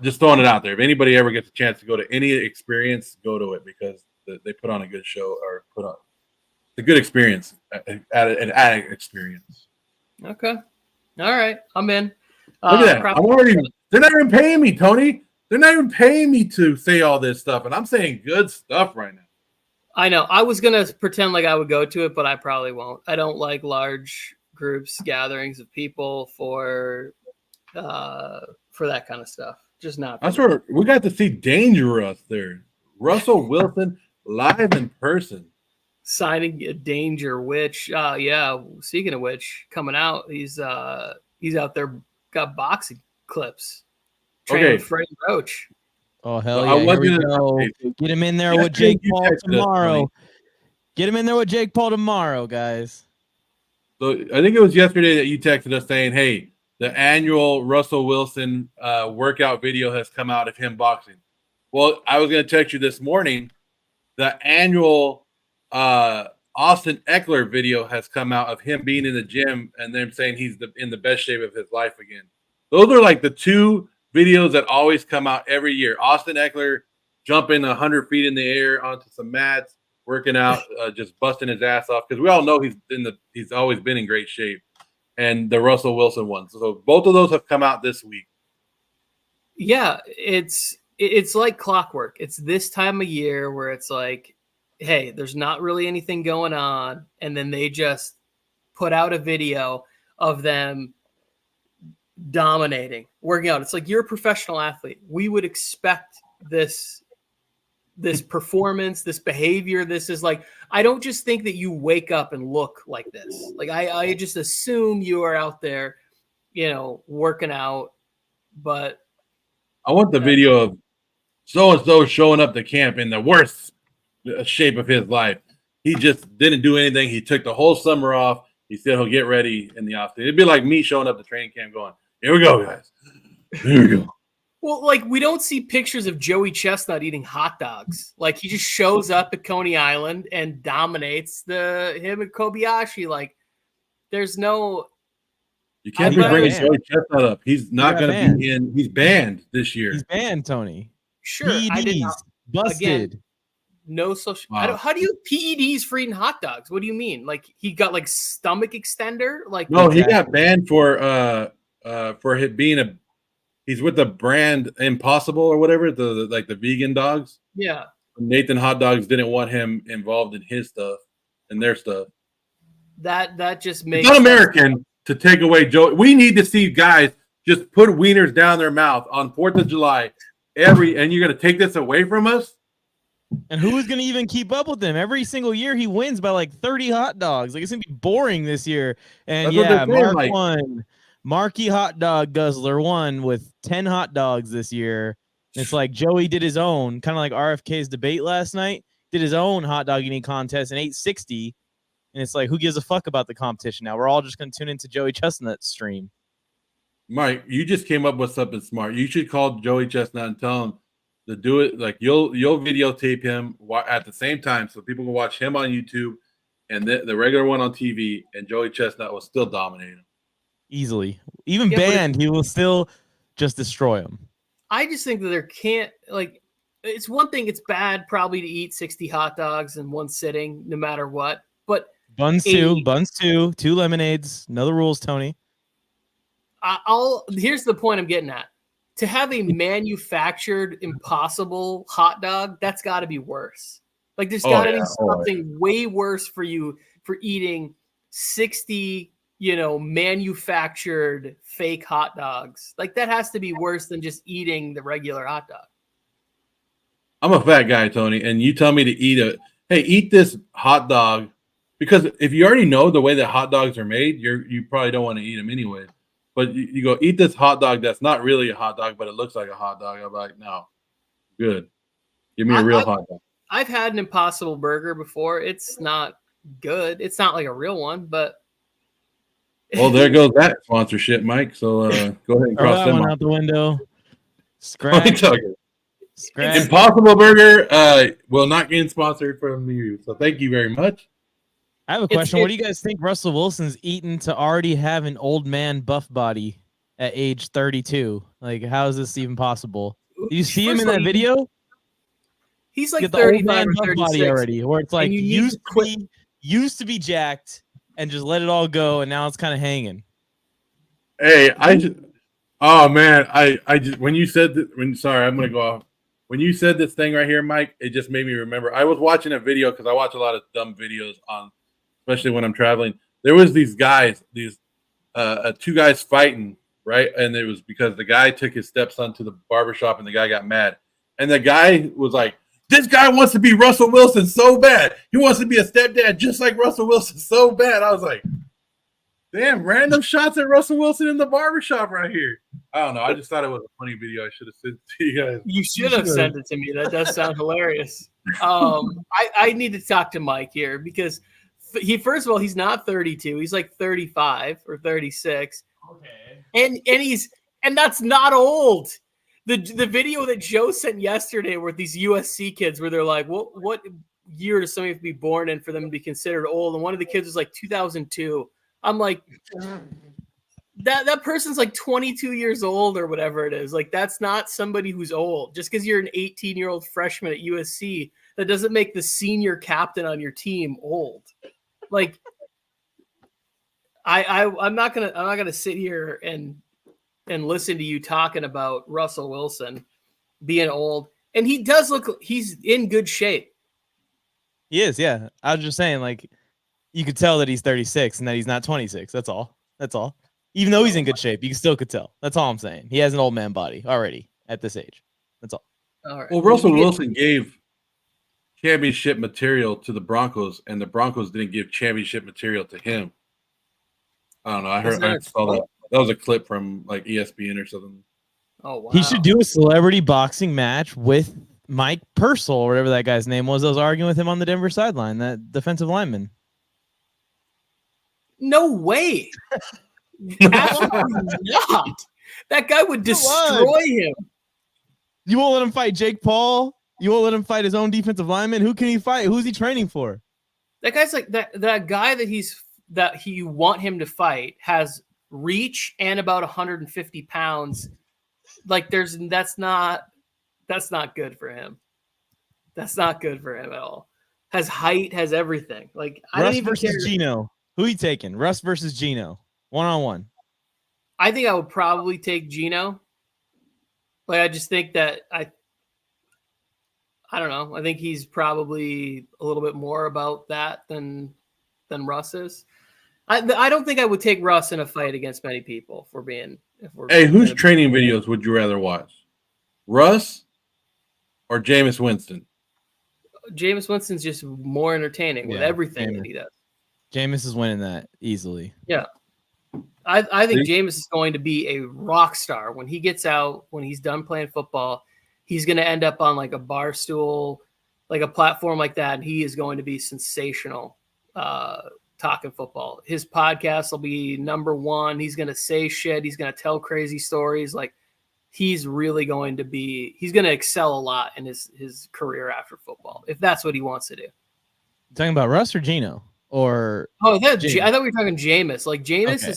just throwing it out there. If anybody ever gets a chance to go to any experience, go to it, because they put on a good show, or put on a good experience, an added experience. Okay. All right. I'm in. Look at that. They're not even paying me, Tony. They're not even paying me to say all this stuff, and I'm saying good stuff right now. I know. I was going to pretend like I would go to it, but I probably won't. I don't like large groups, gatherings of people for that kind of stuff. Just not. That's where we got to see Dangerous there. Russell Wilson live in person. Signing a Danger Witch. Yeah. Speaking of which, coming out, he's out there, got boxing clips. Training Freddie Roach. Oh, hell yeah. Here we go. Get him in there with Jake Paul tomorrow. Get him in there with Jake Paul tomorrow, guys. So I think it was yesterday that you texted us saying, hey, the annual Russell Wilson workout video has come out of him boxing. Well, I was going to text you this morning. The annual Austin Eckler video has come out of him being in the gym and them saying he's in the best shape of his life again. Those are like the two videos that always come out every year. Austin Eckler jumping 100 feet in the air onto some mats, working out, just busting his ass off, because we all know he's always been in great shape. And the Russell Wilson one. So both of those have come out this week. Yeah, it's like clockwork. It's this time of year where it's like, hey, there's not really anything going on, and then they just put out a video of them dominating, working out. It's like, you're a professional athlete. We would expect this performance, this behavior. This is like, I don't just think that you wake up and look like this. Like I just assume you are out there, working out. But I want the video of so-and-so showing up to camp in the worst shape of his life. He just didn't do anything. He took the whole summer off. He said he'll get ready in the offseason. It'd be like me showing up to training camp going, here we go, guys. Here we go. Well, like, we don't see pictures of Joey Chestnut eating hot dogs. Like, he just shows up at Coney Island and dominates him and Kobayashi. Like, there's no. You can't be bringing Joey Chestnut up. He's not going to be in. He's banned this year. He's banned, Tony. Sure, PEDs, I did not. busted. Again, no social. Wow. How do you PEDs for eating hot dogs? What do you mean? Like, he got like stomach extender? Like, no, he got banned for it being a. He's with the brand Impossible or whatever, the vegan dogs. Yeah. Nathan Hot Dogs didn't want him involved in his stuff and their stuff. That just makes it's un-American to take away Joe. We need to see guys just put wieners down their mouth on 4th of July and you're going to take this away from us? And who's going to even keep up with him? Every single year he wins by like 30 hot dogs. Like, it's going to be boring this year. And that's Mark won. Marky Hot Dog Guzzler won with 10 hot dogs this year. And it's like Joey did his own, kind of like RFK's debate last night, did his own hot dog eating contest and ate 60. And it's like, who gives a fuck about the competition now? We're all just going to tune into Joey Chestnut's stream. Mike, you just came up with something smart. You should call Joey Chestnut and tell him to do it. Like, you'll videotape him at the same time so people can watch him on YouTube and the regular one on TV, and Joey Chestnut will still dominate him. Easily. Even banned, he will still just destroy him. I just think that there can't, like, it's one thing, it's bad probably to eat 60 hot dogs in one sitting, no matter what. But buns two, 2 lemonades. Know the rules, Tony. Here's the point I'm getting at. To have a manufactured Impossible hot dog, that's got to be worse. Like, there's got to be something way worse for you for eating 60 manufactured fake hot dogs. Like, that has to be worse than just eating the regular hot dog. I'm a fat guy, Tony, and you tell me to eat this hot dog, because if you already know the way that hot dogs are made, you probably don't want to eat them anyway. But you go eat this hot dog that's not really a hot dog, but it looks like a hot dog. I'm like, no, good. Give me a real hot dog. I've had an Impossible burger before. It's not good. It's not like a real one, but. Well, there goes that sponsorship, Mike. So go ahead and cross them out the window. Scratch. Impossible Burger will not get sponsored from you. So thank you very much. I have a question. What do you guys think Russell Wilson's eaten to already have an old man buff body at age 32? Like, how is this even possible? Do you see him in that video? He's like 35 or 36 body already, where it's like used to be jacked and just let it all go, and now it's kind of hanging. Hey, I just when you said that, sorry, I'm gonna go off. When you said this thing right here, Mike, it just made me remember. I was watching a video because I watch a lot of dumb videos especially when I'm traveling. There was these guys, two guys fighting, right? And it was because the guy took his stepson to the barbershop and the guy got mad. And the guy was like, this guy wants to be Russell Wilson so bad. He wants to be a stepdad just like Russell Wilson so bad. I was like, damn, random shots at Russell Wilson in the barbershop right here. I don't know. I just thought it was a funny video. I should have sent it to you guys. You should have sent it to me. That does sound hilarious. I need to talk to Mike here because first of all, he's not 32. He's like 35 or 36. Okay. And that's not old. The video that Joe sent yesterday with these USC kids where they're like, what year does somebody have to be born in for them to be considered old? And one of the kids was like 2002. I'm like, That person's like 22 years old or whatever it is. Like, that's not somebody who's old. Just because you're an 18-year-old freshman at USC, that doesn't make the senior captain on your team old. Like, I'm not gonna sit here and listen to you talking about Russell Wilson being old. And he does look, he's in good shape. He is, yeah. I was just saying, like, you could tell that he's 36 and that he's not 26. That's all. That's all. Even though he's in good shape, you still could tell. That's all I'm saying. He has an old man body already at this age. That's all. All right. Well, Russell Wilson gave championship material to the Broncos, and the Broncos didn't give championship material to him. I don't know. I saw that. That was a clip from like ESPN or something. Oh, wow. He should do a celebrity boxing match with Mike Purcell or whatever that guy's name was. I was arguing with him on the Denver sideline, that defensive lineman. No way. Absolutely not. That guy would destroy him. You won't let him fight Jake Paul? You won't let him fight his own defensive lineman? Who can he fight? Who's he training for? That guy's like that guy that you want him to fight has reach and about 150 pounds. Like that's not good for him. That's not good for him at all. Has height, has everything. Like, I don't even versus care. Gino. Who you taking? Russ versus Gino. 1-on-1. I think I would probably take Gino. Like, I just think that I don't know. I think he's probably a little bit more about that than Russ is. I don't think I would take Russ in a fight against many people. Hey, whose training videos would you rather watch? Russ or Jameis Winston? Jameis Winston's just more entertaining with everything that he does. Jameis is winning that easily. Yeah. I think Jameis is going to be a rock star when he gets out, when he's done playing football. He's going to end up on like a bar stool, like a platform like that, and he is going to be sensational talking football. His podcast will be number one. He's going to say shit. He's going to tell crazy stories. Like, he's really going to he's going to excel a lot in his career after football, if that's what he wants to do. You talking about Russ or Gino? Or I thought we were talking Jameis. Like, Jameis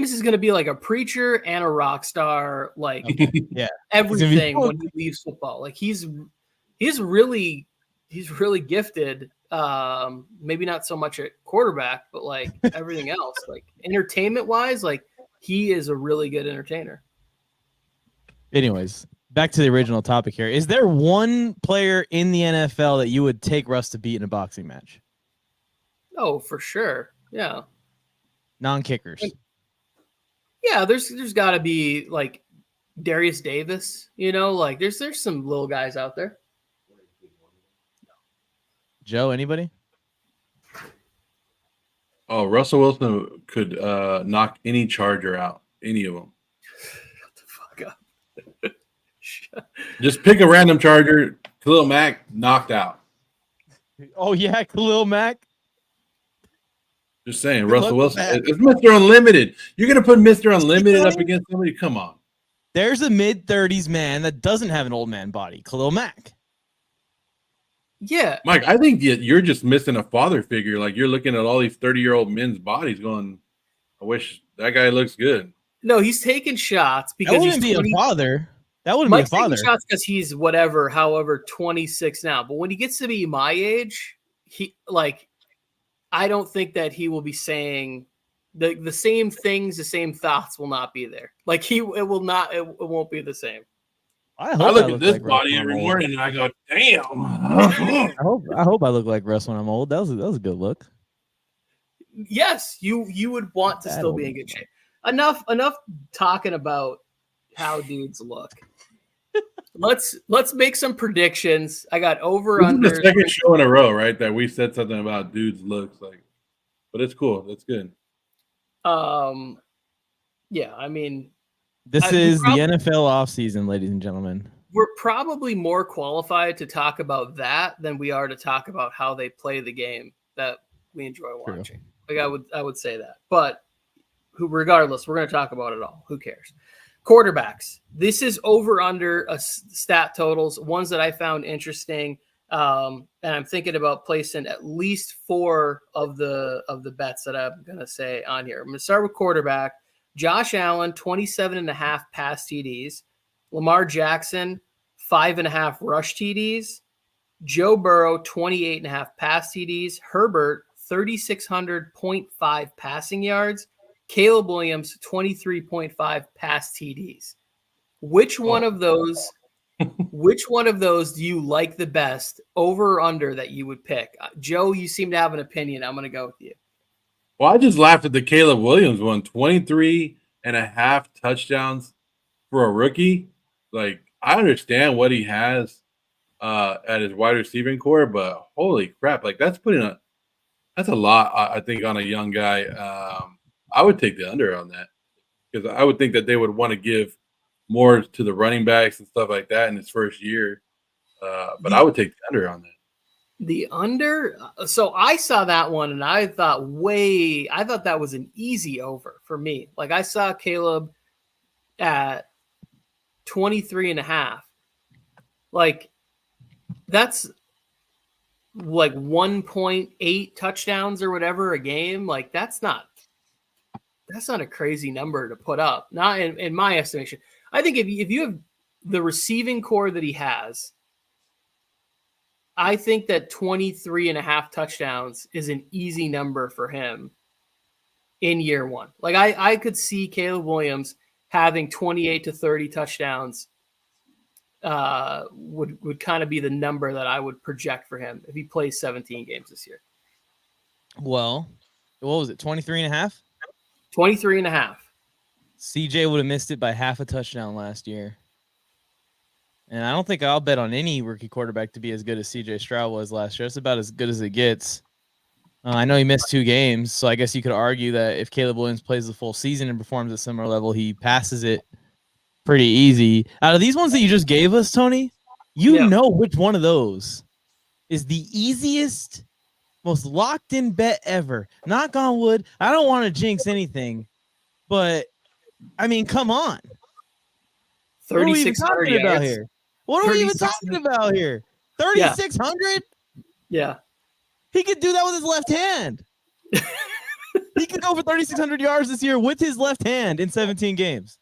is going to be like a preacher and a rock star, like everything when he leaves football. Like, he's really gifted. Maybe not so much at quarterback, but like everything else, like entertainment wise, like he is a really good entertainer. Anyways, back to the original topic here. Is there one player in the NFL that you would take Russ to beat in a boxing match? Oh, for sure. Yeah. Non-kickers. Yeah, there's got to be like Darius Davis, like there's some little guys out there. Joe, anybody? Oh, Russell Wilson could knock any Charger out, any of them. Shut the fuck up. Just pick a random Charger. Khalil Mack knocked out. Oh yeah, Khalil Mack. Just saying, Russell Wilson. It's Mr. Unlimited. You're gonna put Mr. Unlimited up against somebody? Come on. There's a mid-30s man that doesn't have an old man body. Khalil Mack. Yeah, Mike, I think you're just missing a father figure. Like, you're looking at all these 30-year-old men's bodies going, I wish that guy looks good. No, he's taking shots because that wouldn't be a father. That wouldn't Mike's be a father. Taking shots because he's however 26 now. But when he gets to be my age, I don't think that he will be saying the same things, the same thoughts will not be there. Like, it won't be the same. I look at this body every morning and I go, damn. I hope I look like Russ when I'm old. That was a good look. Yes, you would want to still be in good shape. Enough talking about how dudes look. Let's make some predictions. I got over under. This is the second show in a row, right? That we said something about dudes looks like, but it's cool. That's good. Yeah, I mean, this is the NFL offseason, ladies and gentlemen. We're probably more qualified to talk about that than we are to talk about how they play the game that we enjoy watching. Like, I would say that, but regardless, we're going to talk about it all. Who cares? Quarterbacks. This is over under stat totals, ones that I found interesting. And I'm thinking about placing at least 4 of the bets that I'm going to say on here. I'm going to start with quarterback. Josh Allen, 27.5 pass TDs. Lamar Jackson, 5.5 rush TDs. Joe Burrow, 28.5 pass TDs. Herbert, 3,600.5 passing yards. Caleb Williams, 23.5 pass TDs. Which one of those do you like the best, over or under, that you would pick? Joe, you seem to have an opinion. I'm going to go with you. Well, I just laughed at the Caleb Williams one, 23.5 touchdowns for a rookie. Like, I understand what he has at his wide receiving core, but holy crap, like that's a lot, I think, on a young guy. I would take the under on that because I would think that they would want to give more to the running backs and stuff like that in his first year. But I would take the under on that. The under. So I saw that one and I thought that was an easy over for me. Like, I saw Caleb at 23.5. Like, that's like 1.8 touchdowns or whatever a game. Like, that's not a crazy number to put up. Not in my estimation. I think if you have the receiving core that he has, I think that 23.5 touchdowns is an easy number for him in year one. Like, I could see Caleb Williams having 28 to 30 touchdowns would kind of be the number that I would project for him if he plays 17 games this year. Well, what was it, 23.5? 23.5. CJ would have missed it by half a touchdown last year. And I don't think I'll bet on any rookie quarterback to be as good as CJ Stroud was last year. It's about as good as it gets. I know he missed 2 games, so I guess you could argue that if Caleb Williams plays the full season and performs at a similar level, he passes it pretty easy. Out of these ones that you just gave us, Tony, you know which one of those is the easiest, most locked-in bet ever. Knock on wood. I don't want to jinx anything, but, I mean, come on. 3,600 about here? What are we even talking about here? 3,600? Yeah. He could do that with his left hand. He could go for 3,600 yards this year with his left hand in 17 games.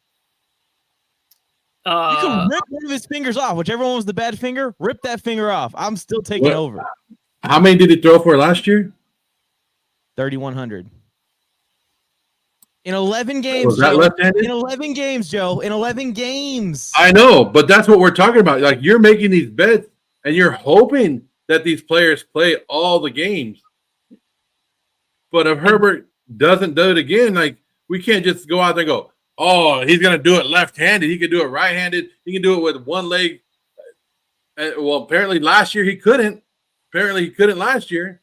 You can rip one of his fingers off. Whichever one was the bad finger, rip that finger off. I'm still taking over. How many did he throw for last year? 3,100. In 11 games, was that left-handed? In 11 games, Joe. In 11 games. I know, but that's what we're talking about. Like, you're making these bets, and you're hoping that these players play all the games. But if Herbert doesn't do it again, like, we can't just go out there and go, oh, he's going to do it left-handed. He could do it right-handed. He can do it with one leg. Well, apparently last year he couldn't. Apparently he couldn't last year.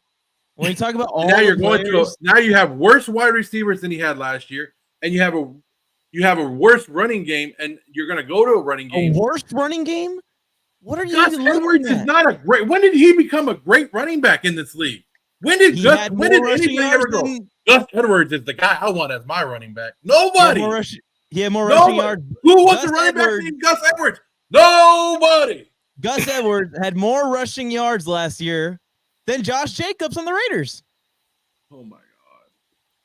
When you talk about all now the you're players, going to now you have worse wide receivers than he had last year, and you have a worse running game, and you're going to go to a running game. A worse running game? What are you Gus even Edwards looking at? is not a great. When did he become a great running back in this league? When did anybody ever go? Gus Edwards is the guy I want as my running back. Nobody. He had more rushing yards. Who wants a running back named Gus Edwards? Nobody. Gus Edwards had more rushing yards last year than Josh Jacobs on the Raiders. Oh, my God.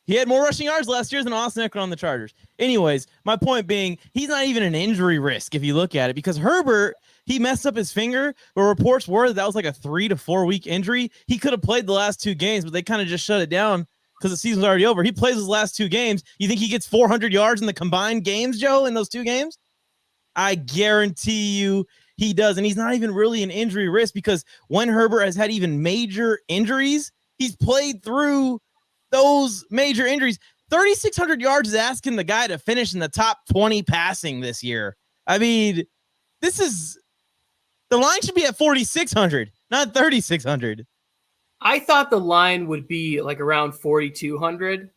He had more rushing yards last year than Austin Eckler on the Chargers. Anyways, my point being, he's not even an injury risk if you look at it, because Herbert, he messed up his finger, but reports were that was like a 3 to 4 week injury. He could have played the last 2 games, but they kind of just shut it down because the season's already over. He plays his last 2 games. You think he gets 400 yards in the combined games, Joe, in those 2 games? I guarantee you he does. And he's not even really an injury risk, because when Herbert has had even major injuries, he's played through those major injuries. 3,600 yards is asking the guy to finish in the top 20 passing this year. I mean, the line should be at 4,600, not 3,600. I thought the line would be like around 4,200.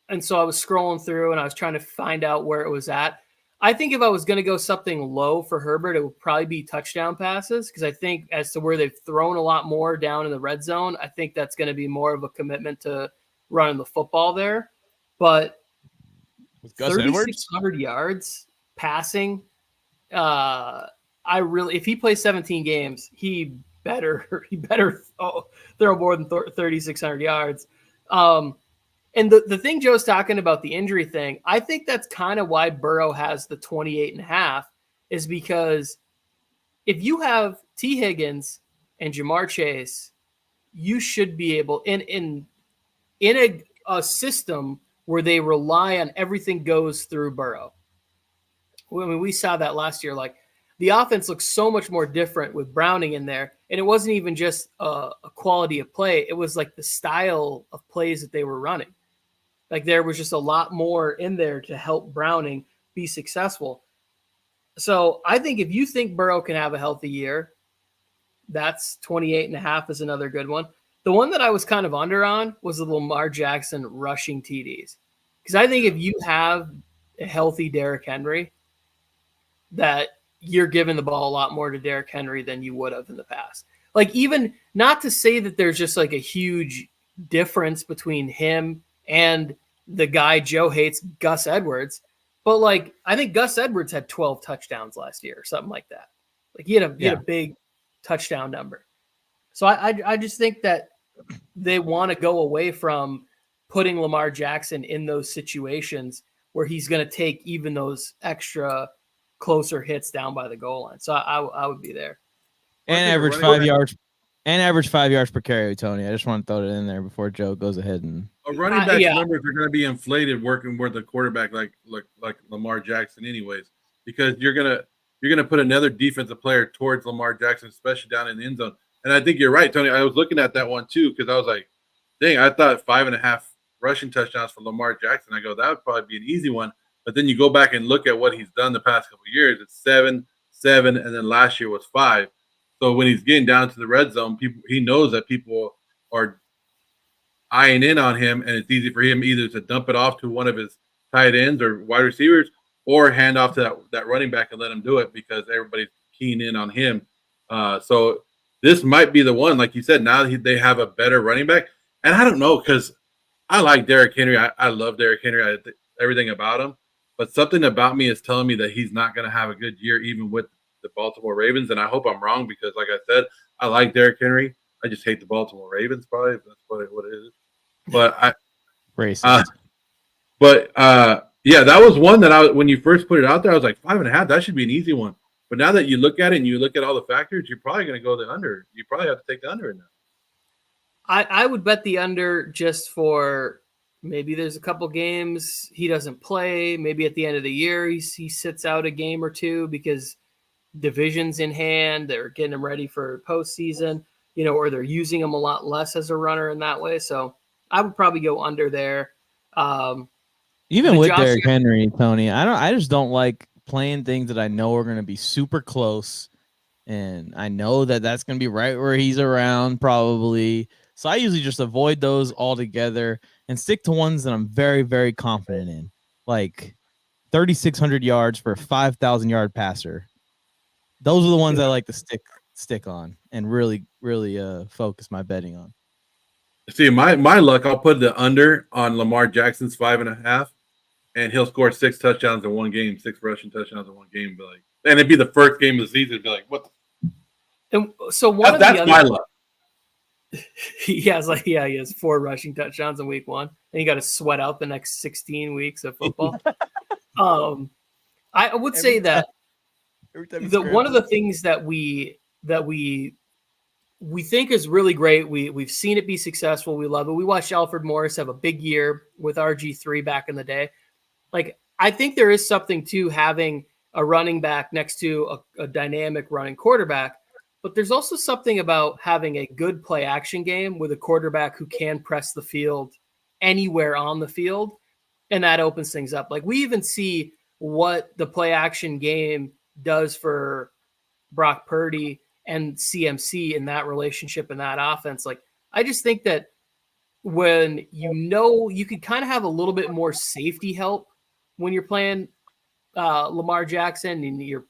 And so I was scrolling through and I was trying to find out where it was at. I think if I was going to go something low for Herbert, it would probably be touchdown passes, because I think as to where they've thrown a lot more down in the red zone, I think that's going to be more of a commitment to running the football there. But 3,600 yards passing, if he plays 17 games, he better throw more than 3,600 yards. And the thing Joe's talking about, the injury thing, I think that's kind of why Burrow has the 28.5, is because if you have T. Higgins and Jamar Chase, you should be able in a system where they rely on everything goes through Burrow. I mean, we saw that last year. Like, the offense looks so much more different with Browning in there. And it wasn't even just a quality of play. It was like the style of plays that they were running. Like, there was just a lot more in there to help Browning be successful. So I think if you think Burrow can have a healthy year, that's 28.5 is another good one. The one that I was kind of under on was the Lamar Jackson rushing TDs. Because I think if you have a healthy Derrick Henry, that you're giving the ball a lot more to Derrick Henry than you would have in the past. Like, even not to say that there's just like a huge difference between him and the guy Joe hates, Gus Edwards, but like, I think Gus Edwards had 12 touchdowns last year or something like that. Like, he had a big touchdown number. So I just think that they want to go away from putting Lamar Jackson in those situations where he's going to take even those extra closer hits down by the goal line. So I would be there. And average 5 yards. And average 5 yards per carry, Tony. I just want to throw it in there before Joe goes ahead and running back numbers are going to be inflated working with a quarterback like Lamar Jackson, anyways, because you're gonna put another defensive player towards Lamar Jackson, especially down in the end zone. And I think you're right, Tony. I was looking at that one too because I was like, dang, I thought 5.5 rushing touchdowns for Lamar Jackson. I go, that would probably be an easy one. But then you go back and look at what he's done the past couple of years. It's 7, and then last year was 5. So when he's getting down to the red zone, he knows that people are eyeing in on him, and it's easy for him either to dump it off to one of his tight ends or wide receivers or hand off to that running back and let him do it because everybody's keying in on him. So this might be the one, like you said, now they have a better running back. And I don't know, because I like Derrick Henry. I love Derrick Henry, everything about him. But something about me is telling me that he's not going to have a good year even with the Baltimore Ravens, and I hope I'm wrong because, like I said, I like Derrick Henry. I just hate the Baltimore Ravens, probably. That's probably what it is. But racist. Yeah, that was one that when you first put it out there, I was like 5.5. That should be an easy one. But now that you look at it and you look at all the factors, you're probably going to go the under. You probably have to take the under in that. I would bet the under just for maybe there's a couple games he doesn't play. Maybe at the end of the year he sits out a game or two because division's in hand. They're getting him ready for postseason, or they're using him a lot less as a runner in that way. So I would probably go under there. Even with Derrick Henry, Tony, I just don't like playing things that I know are going to be super close. And I know that that's going to be right where he's around probably. So I usually just avoid those altogether and stick to ones that I'm very, very confident in. Like 3,600 yards for a 5,000-yard passer. Those are the ones I like to stick on and really, really focus my betting on. See, my luck, I'll put the under on Lamar Jackson's 5.5, and he'll score 6 touchdowns in one game, 6 rushing touchdowns in one game. And it'd be the first game of the season. It'd be like, what? And so that's my luck. He has 4 rushing touchdowns in week 1, and you got to sweat out the next 16 weeks of football. I would say that one of the things that we think is really great. We've seen it be successful. We love it. We watched Alfred Morris have a big year with RG3 back in the day. Like, I think there is something to having a running back next to a dynamic running quarterback, but there's also something about having a good play action game with a quarterback who can press the field anywhere on the field. And that opens things up. Like, we even see what the play action game does for Brock Purdy and CMC in that relationship and that offense. Like, I just think that when you could kind of have a little bit more safety help when you're playing Lamar Jackson and you're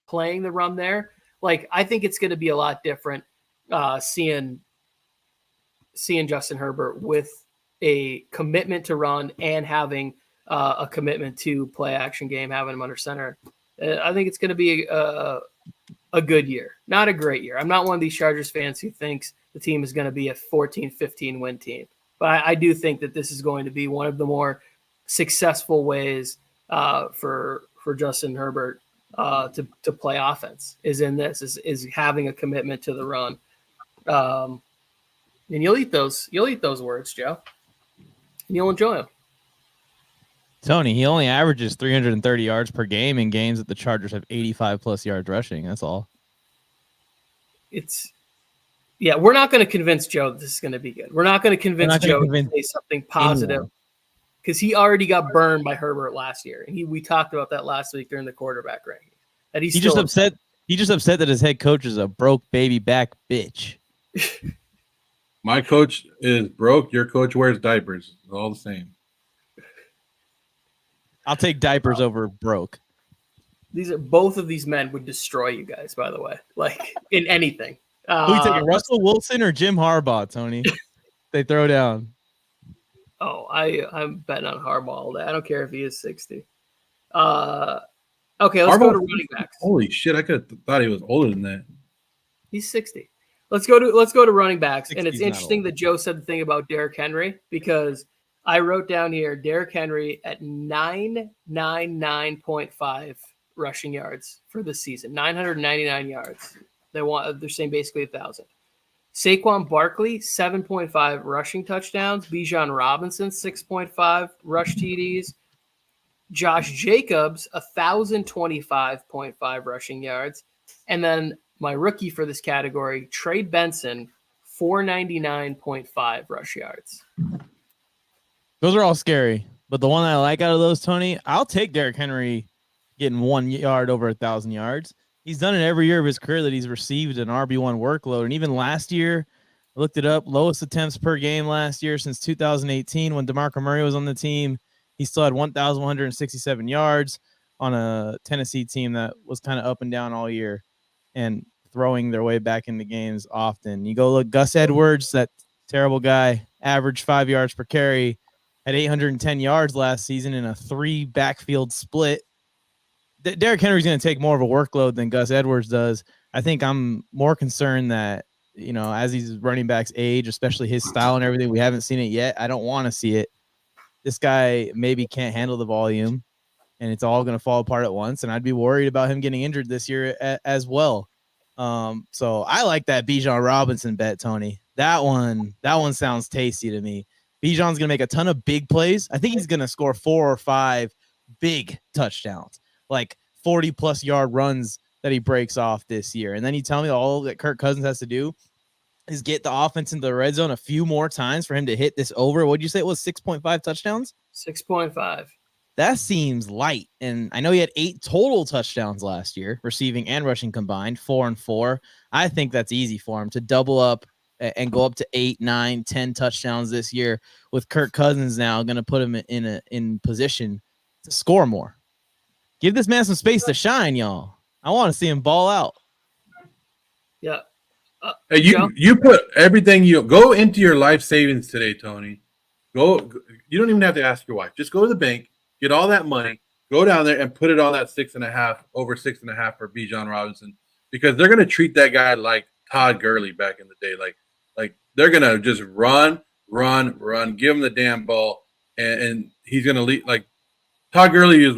playing the run there. Like, I think it's going to be a lot different seeing Justin Herbert with a commitment to run and having a commitment to play action game, having him under center. I think it's going to be a good year, not a great year. I'm not one of these Chargers fans who thinks the team is going to be a 14-15 win team. But I do think that this is going to be one of the more successful ways for Justin Herbert to play offense is having a commitment to the run. And you'll eat those words, Joe. And you'll enjoy them. Tony, he only averages 330 yards per game in games that the Chargers have 85 plus yards rushing. That's all. We're not going to convince Joe that this is going to be good. We're not going to convince Joe to say something positive because he already got burned by Herbert last year. And we talked about that last week during the quarterback ranking. That he's just upset. He's just upset that his head coach is a broke baby back bitch. My coach is broke. Your coach wears diapers. It's all the same. I'll take diapers over broke. Both of these men would destroy you guys, by the way, like in anything. Who you taking, Russell Wilson or Jim Harbaugh, Tony? They throw down. Oh, I'm betting on Harbaugh all day. I don't care if he is 60. Okay, let's go to running backs. Holy shit, I could have thought he was older than that. He's 60. Let's go to running backs. And it's interesting that Joe said the thing about Derrick Henry because I wrote down here Derrick Henry at 999.5 rushing yards for the season. 999 yards. They're saying basically 1,000. Saquon Barkley, 7.5 rushing touchdowns. Bijan Robinson, 6.5 rush TDs. Josh Jacobs, 1,025.5 rushing yards. And then my rookie for this category, Trey Benson, 499.5 rush yards. Those are all scary. But the one I like out of those, Tony, I'll take Derrick Henry getting 1 yard over 1,000 yards. He's done it every year of his career that he's received an RB1 workload. And even last year, I looked it up, lowest attempts per game last year since 2018 when DeMarco Murray was on the team. He still had 1,167 yards on a Tennessee team that was kind of up and down all year and throwing their way back into games often. You go look, Gus Edwards, that terrible guy, averaged 5 yards per carry, had 810 yards last season in a 3 backfield split. Derrick Henry's going to take more of a workload than Gus Edwards does. I think I'm more concerned that, as these running backs age, especially his style and everything, we haven't seen it yet. I don't want to see it. This guy maybe can't handle the volume, and it's all going to fall apart at once. And I'd be worried about him getting injured this year as well. So I like that Bijan Robinson bet, Tony. That one sounds tasty to me. Bijan's going to make a ton of big plays. I think he's going to score 4 or 5 big touchdowns, like 40-plus yard runs that he breaks off this year. And then you tell me all that Kirk Cousins has to do is get the offense into the red zone a few more times for him to hit this over. What'd you say it was, 6.5 touchdowns? 6.5. That seems light. And I know he had 8 total touchdowns last year, receiving and rushing combined, 4 and 4. I think that's easy for him to double up and go up to 8, 9, 10 touchdowns this year with Kirk Cousins now going to put him in position to score more. Give this man some space to shine, y'all. I want to see him ball out. Yeah. Hey, you put everything go into your life savings today, Tony. Go. You don't even have to ask your wife. Just go to the bank, get all that money, go down there and put it on that 6.5 over 6.5 for Bijan Robinson because they're gonna treat that guy like Todd Gurley back in the day. Like they're gonna just run, give him the damn ball, and he's gonna lead. Like Todd Gurley is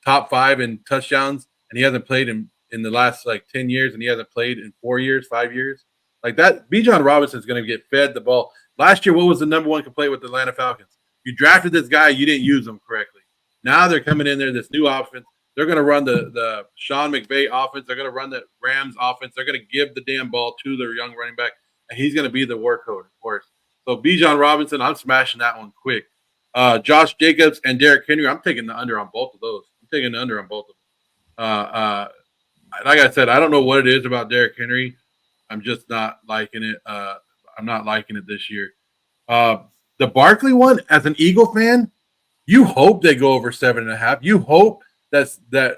top 5 in touchdowns, and he hasn't played in the last 10 years, and he hasn't played in 4 years, 5 years. Like that, Bijan Robinson is going to get fed the ball. Last year, what was the number one complaint with the Atlanta Falcons? You drafted this guy, you didn't use him correctly. Now they're coming in there, this new offense. They're going to run the Sean McVay offense. They're going to run the Rams offense. They're going to give the damn ball to their young running back, and he's going to be the workhorse. So Bijan Robinson, I'm smashing that one quick. Josh Jacobs and Derrick Henry, I'm taking the under on both of those. I'm taking the under on both of them. Like I said, I don't know what it is about Derrick Henry. I'm just not liking it. I'm not liking it this year. The Barkley one, as an Eagle fan, you hope they go over 7.5. You hope that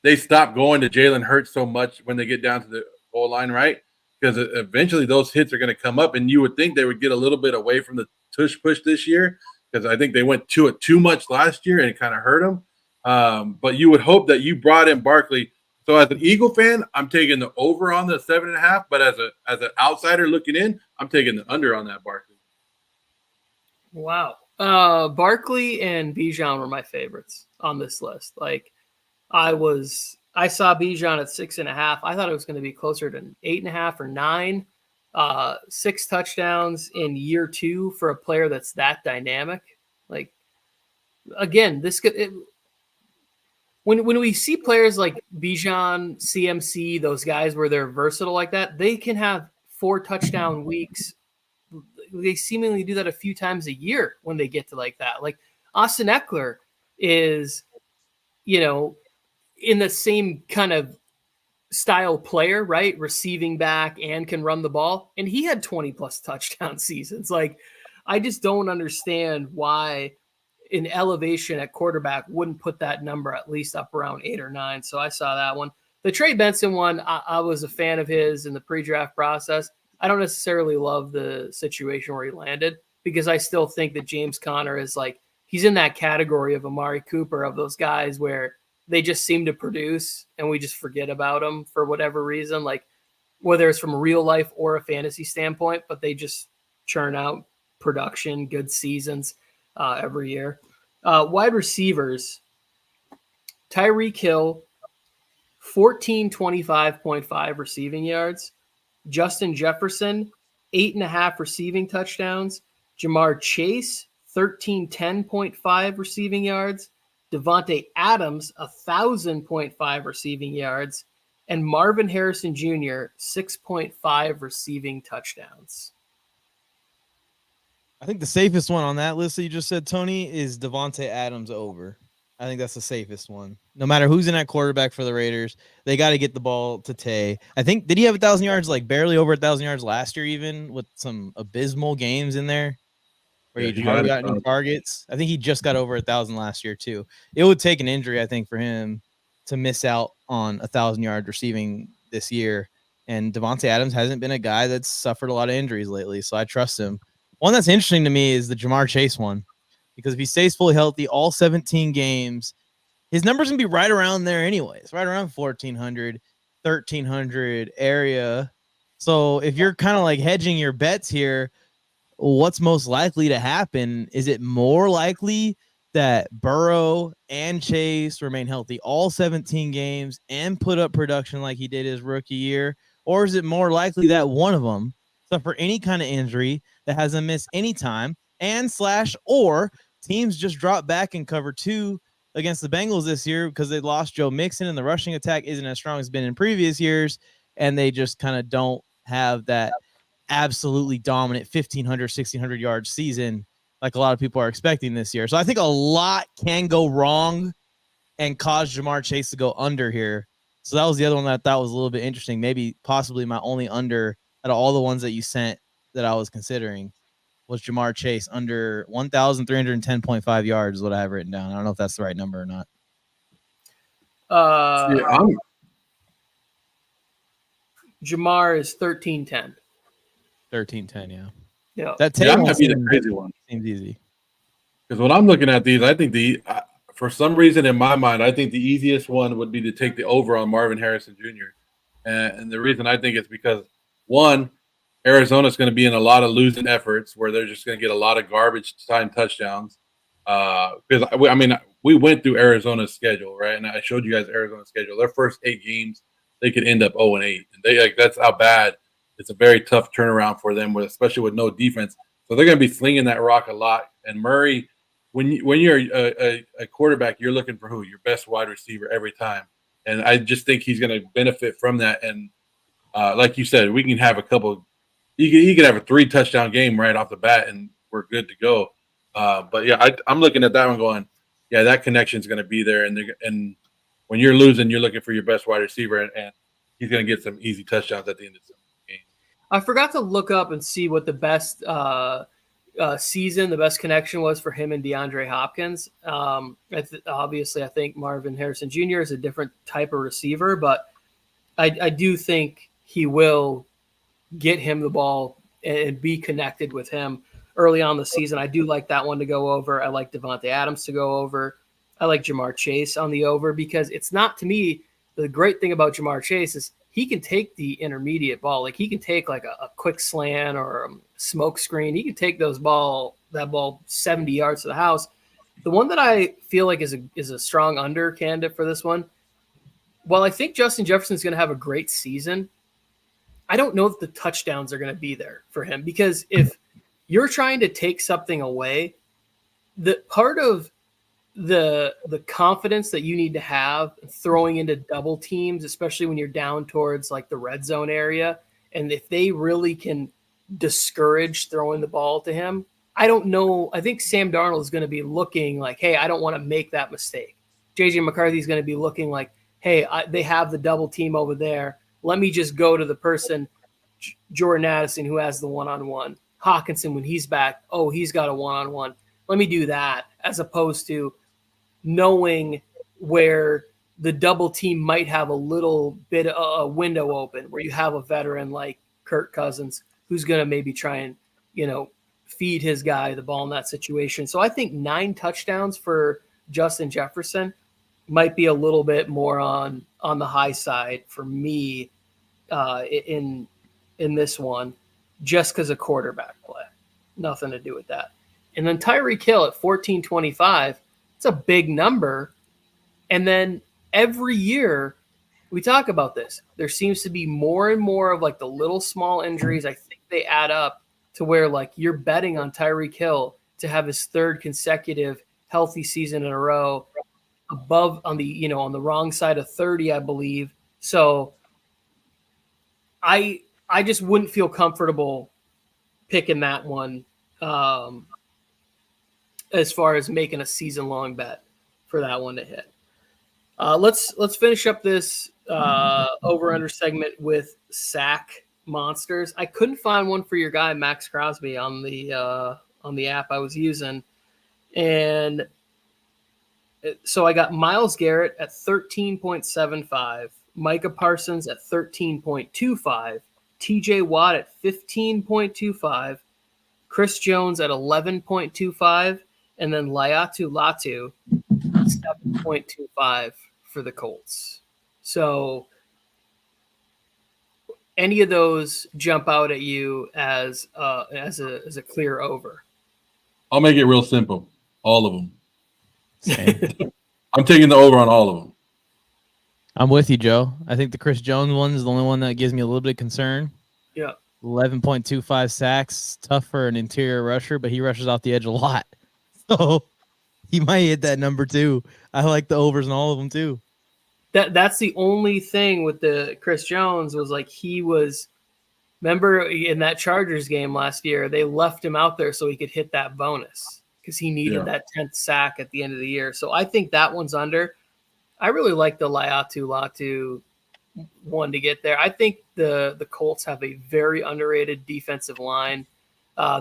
they stop going to Jalen Hurts so much when they get down to the goal line, right? Because eventually those hits are going to come up, and you would think they would get a little bit away from the tush push this year because I think they went to it too much last year and it kind of hurt them. But you would hope that you brought in Barkley. So as an Eagle fan, I'm taking the over on the 7.5. But as an outsider looking in, I'm taking the under on that Barkley. Wow. Barkley and Bijan were my favorites on this list. Like I saw Bijan at 6.5. I thought it was going to be closer to 8.5 or 9. 6 touchdowns in year 2 for a player that's that dynamic. Like again, when we see players like Bijan, CMC, those guys where they're versatile like that, they can have 4 touchdown weeks. They seemingly do that a few times a year when they get to like that. Like Austin Eckler is, in the same kind of style player, right? Receiving back and can run the ball. And he had 20 plus touchdown seasons. Like, I just don't understand why an elevation at quarterback wouldn't put that number at least up around 8 or 9. So I saw that one. The Trey Benson one, I was a fan of his in the pre-draft process. I don't necessarily love the situation where he landed because I still think that James Conner is like, he's in that category of Amari Cooper, of those guys where they just seem to produce and we just forget about them for whatever reason, like whether it's from a real life or a fantasy standpoint, but they just churn out production, good seasons every year. Wide receivers, Tyreek Hill, 1425.5 receiving yards. Justin Jefferson, 8.5 receiving touchdowns. Jamar Chase, 1310.5 receiving yards. Devontae Adams, 1,000.5 receiving yards. And Marvin Harrison Jr., 6.5 receiving touchdowns. I think the safest one on that list that you just said, Tony, is Devontae Adams over. I think that's the safest one. No matter who's in that quarterback for the Raiders, they got to get the ball to Tay. I think, did he have 1,000 yards, like barely over 1,000 yards last year, even with some abysmal games in there where he hardly got any targets? I think he just got over 1,000 last year too. It would take an injury, I think, for him to miss out on 1,000 yard receiving this year. And Devontae Adams hasn't been a guy that's suffered a lot of injuries lately, so I trust him. One that's interesting to me is the Jamar Chase one, because if he stays fully healthy all 17 games, his numbers can be right around there anyways, right around 1,400, 1,300 area. So if you're kind of like hedging your bets here, what's most likely to happen? Is it more likely that Burrow and Chase remain healthy all 17 games and put up production like he did his rookie year? Or is it more likely that one of them suffer any kind of injury that hasn't missed any time or teams just drop back and cover 2 against the Bengals this year because they lost Joe Mixon and the rushing attack isn't as strong as it's been in previous years, and they just kind of don't have that absolutely dominant 1,500, 1,600 yard season like a lot of people are expecting this year. So I think a lot can go wrong and cause Jamar Chase to go under here. So that was the other one that I thought was a little bit interesting, maybe possibly my only under out of all the ones that you sent that I was considering was Jamar Chase under 1,310.5 yards is what I have written down. I don't know if that's the right number or not. Jamar is 1310. 1310, yeah. Yeah. That might be the crazy one. Seems easy. Because when I'm looking at these, I think for some reason in my mind, I think the easiest one would be to take the over on Marvin Harrison Jr. And the reason I think it's because, one, Arizona's going to be in a lot of losing efforts where they're just going to get a lot of garbage time touchdowns. Because, we went through Arizona's schedule, right? And I showed you guys Arizona's schedule. Their first 8 games, they could end up 0-8. And that's how bad. It's a very tough turnaround for them, especially with no defense. So they're going to be slinging that rock a lot. And Murray, when you're a quarterback, you're looking for who? Your best wide receiver every time. And I just think he's going to benefit from that. And like you said, we can have a couple. He could have a 3 touchdown game right off the bat, and we're good to go. But yeah, I'm looking at that one going, yeah, that connection is going to be there. And when you're losing, you're looking for your best wide receiver, and he's going to get some easy touchdowns at the end of the game. I forgot to look up and see what the best season, the best connection was for him and DeAndre Hopkins. Obviously, I think Marvin Harrison Jr. is a different type of receiver, but I do think he will get him the ball and be connected with him early on the season. I do like that one to go over. I like Devontae Adams to go over. I like Jamar Chase on the over because it's not, to me, the great thing about Jamar Chase is he can take the intermediate ball. Like he can take like a quick slant or a smoke screen. He can take those ball that ball 70 yards to the house. The one that I feel like is a strong under candidate for this one. While I think Justin Jefferson's going to have a great season, I don't know if the touchdowns are going to be there for him, because if you're trying to take something away, the part of the confidence that you need to have throwing into double teams, especially when you're down towards like the red zone area, and if they really can discourage throwing the ball to him, I don't know. I think Sam Darnold is going to be looking like, hey, I don't want to make that mistake. JJ McCarthy is going to be looking like, hey, they have the double team over there. Let me just go to the person, Jordan Addison, who has the one-on-one. Hawkinson, when he's back, oh, he's got a one-on-one. Let me do that, as opposed to knowing where the double team might have a little bit of a window open, where you have a veteran like Kirk Cousins who's going to maybe try and, feed his guy the ball in that situation. So I think 9 touchdowns for Justin Jefferson might be a little bit more on the high side for me in this one, just because of quarterback play. Nothing to do with that. And then Tyreek Hill at 14.25, it's a big number. And then every year we talk about this, there seems to be more and more of like the little small injuries. I think they add up to where like you're betting on Tyreek Hill to have his 3rd consecutive healthy season in a row, above on the on the wrong side of 30, I believe. So I just wouldn't feel comfortable picking that one as far as making a season-long bet for that one to hit. Let's finish up this over-under segment with sack monsters. I couldn't find one for your guy Max Crosby on the app I was using, and so I got Myles Garrett at 13.75, Micah Parsons at 13.25, TJ Watt at 15.25, Chris Jones at 11.25, and then Laiatu Latu 7.25 for the Colts. So any of those jump out at you as a clear over? I'll make it real simple. All of them. I'm taking the over on all of them. I'm with you, Joe. I think the Chris Jones one is the only one that gives me a little bit of concern. Yeah. 11.25 sacks. Tough for an interior rusher, but he rushes off the edge a lot. So he might hit that number too. I like the overs in all of them too. That's the only thing with the Chris Jones was like remember in that Chargers game last year, they left him out there so he could hit that bonus because he needed that 10th sack at the end of the year. So I think that one's under. I really like the Laiatu Latu one to get there. I think the Colts have a very underrated defensive line.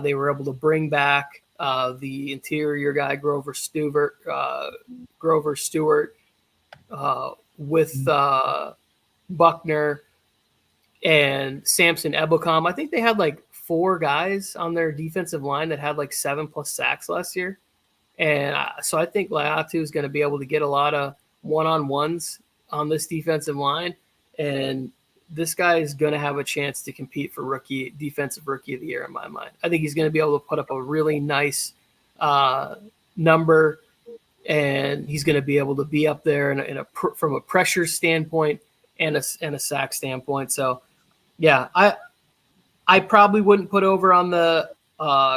They were able to bring back the interior guy, Grover Stewart, with Buckner and Samson Ebukam. I think they had like 4 guys on their defensive line that had like 7+ sacks last year. And so I think Laiatu is going to be able to get a lot of one-on-ones on this defensive line. And this guy is going to have a chance to compete for defensive rookie of the year in my mind. I think he's going to be able to put up a really nice number, and he's going to be able to be up there from a pressure standpoint and a sack standpoint. So, yeah, I probably wouldn't put over on the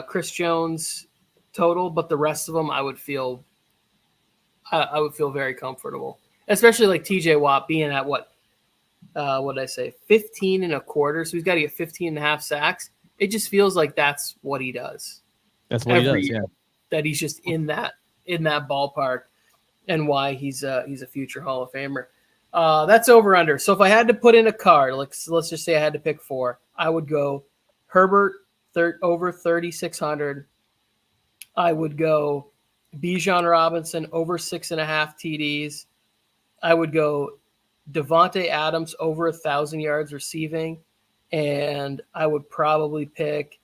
Chris Jones total, but the rest of them I would feel very comfortable, especially like TJ Watt being at what did I say, 15 and a quarter. So he's got to get 15 and a half sacks. It just feels like that's what he does. That's what he does. Yeah, that he's just in that ballpark, and why he's a future Hall of Famer. That's over under. So if I had to put in a card, let's just say I had to pick 4, I would go Herbert over 3,600. I would go Bijan Robinson over 6.5 TDs. I would go Devontae Adams over 1,000 yards receiving, and I would probably pick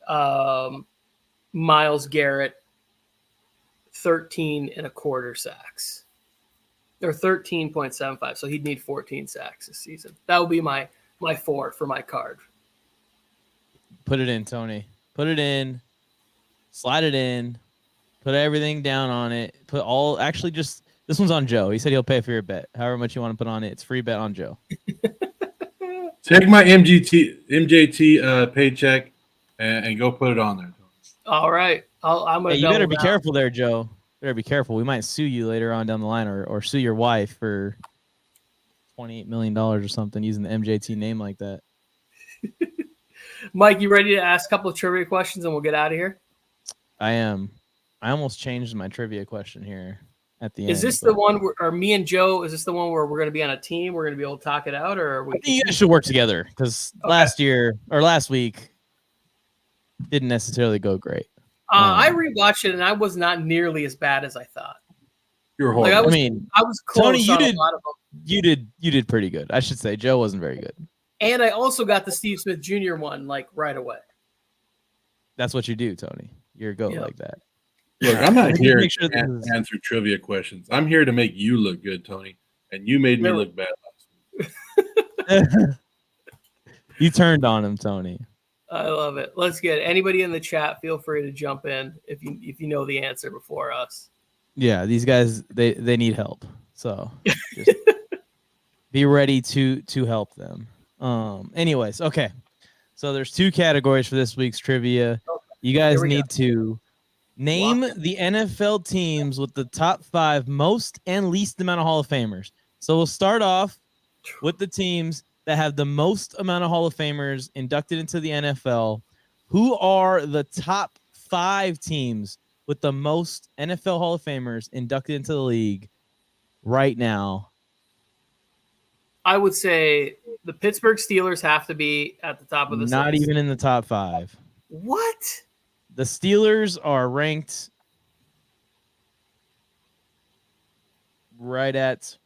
Myles Garrett 13.25 sacks, or 13.75. So he'd need 14 sacks this season. That would be my 4 for my card. Put it in, Tony. Put it in. slide it in, put everything down on it, just this one's on Joe. He said he'll pay for your bet. However much you want to put on it, it's free bet on Joe. Take my MJT paycheck and go put it on there. All right. I'm going to You better be careful there, Joe. Better be careful. We might sue you later on down the line or sue your wife for $28 million or something using the MJT name like that. Mike, you ready to ask a couple of trivia questions and we'll get out of here? I am. I almost changed my trivia question here at the end. Is this the one where, or me and Joe, is this the one where we're going to be on a team? We're going to be able to talk it out, or are we? I think you guys should work together because last week didn't necessarily go great. I rewatched it and I was not nearly as bad as I thought. You're horrible. I was close. Tony, you on did. A lot of them. You did pretty good. I should say Joe wasn't very good. And I also got the Steve Smith Jr. one like right away. That's what you do, Tony. You're a goat like that. Look, I'm not here to answer trivia questions. I'm here to make you look good, Tony. And you made me look bad last week. You turned on him, Tony. I love it. Let's get anybody in the chat. Feel free to jump in if you know the answer before us. Yeah, these guys they need help. So just be ready to help them. Anyways, okay. So there's 2 categories for this week's trivia. You guys need to name the NFL teams with the top 5 most and least amount of Hall of Famers. So we'll start off with the teams that have the most amount of Hall of Famers inducted into the NFL. Who are the top 5 teams with the most NFL Hall of Famers inducted into the league right now? I would say the Pittsburgh Steelers have to be at the top of the Not list. even in the top 5. What? The Steelers are ranked right at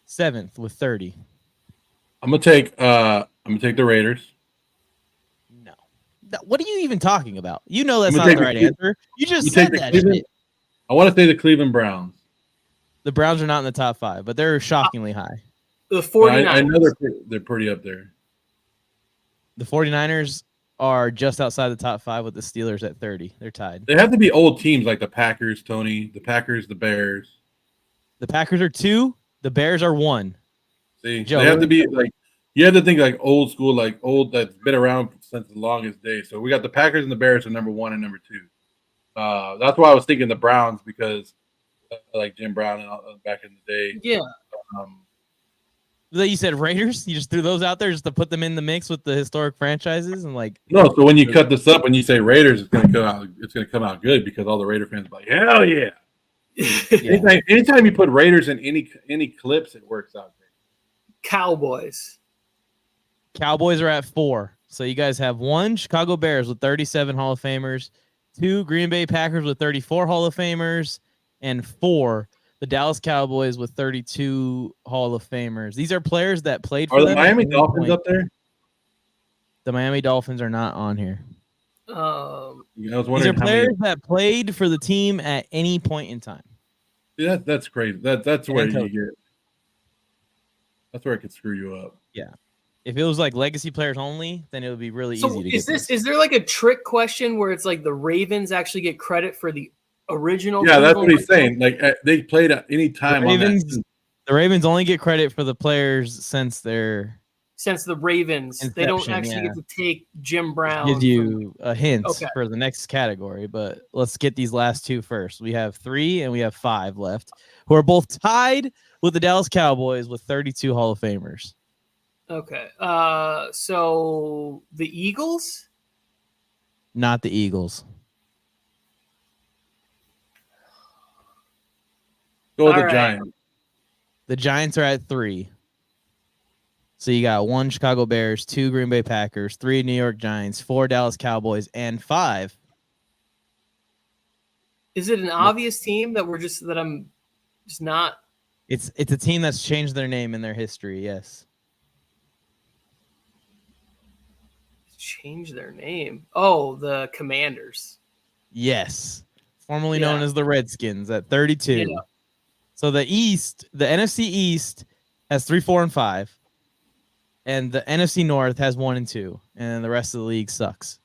7th with 30. I'm gonna take the Raiders. No. What are you even talking about? You know that's not the right answer. You just said that shit. I want to say the Cleveland Browns. The Browns are not in the top 5, but they're shockingly high. The 49ers. I know they're pretty up there. The 49ers are just outside the top 5 with the Steelers at 30. They're tied. They have to be old teams like the Packers, Tony. The Packers, the Bears. The Packers are 2. The Bears are 1. See, Joe, they have to be like you have to think like old school, like old that's been around since the longest day. So we got the Packers and the Bears are number 1 and number 2. That's why I was thinking the Browns because like Jim Brown and back in the day. Yeah. You said Raiders? You just threw those out there just to put them in the mix with the historic franchises and like. No, so when you cut this up and you say Raiders, it's gonna come out good because all the Raider fans are like, hell yeah. Anytime you put Raiders in any clips, it works out great. Cowboys are at 4. So you guys have 1 Chicago Bears with 37 Hall of Famers, 2 Green Bay Packers with 34 Hall of Famers, and 4 the Dallas Cowboys with 32 Hall of Famers. These are players that played for them. Are the Miami Dolphins up there? The Miami Dolphins are not on here. These are players that played for the team at any point in time. Yeah, that's crazy. That's where you get. That's where it could screw you up. Yeah. If it was like legacy players only, then it would be really easy to get. Is there like a trick question where it's like the Ravens actually get credit for the original? Yeah, that's what he's saying. Like they played at any time. The Ravens only get credit for the players since the Ravens. They don't actually get to take Jim Brown. Give you a hint for the next category, but let's get these last 2 first. We have 3 and we have 5 left, who are both tied with the Dallas Cowboys with 32 Hall of Famers. Okay. So the Eagles? Not the Eagles. Go with the Giants. The Giants are at 3. So you got 1 Chicago Bears, 2 Green Bay Packers, 3 New York Giants, 4 Dallas Cowboys, and 5. Is it an obvious team that I'm just not? It's a team that's changed their name in their history. Yes. Change their name. Oh, the Commanders. Yes. Formerly known as the Redskins at 32. Yeah. So the NFC East has 3, 4, and 5. And the NFC North has 1 and 2. And the rest of the league sucks.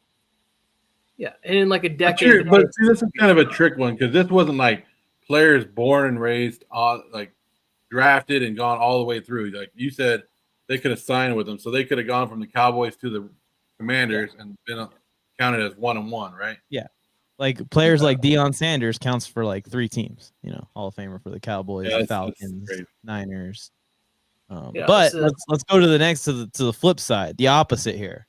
Yeah, and in like a But, decade, but see, this is kind of a trick one because this wasn't like players born and raised on like drafted and gone all the way through. Like you said, they could have signed with them, so they could have gone from the Cowboys to the Commanders and been counted as 1-1, right? Yeah. Like players like Deion Sanders counts for like 3 teams, Hall of Famer for the Cowboys, the Falcons, Niners. But let's go to the next to the flip side, the opposite here.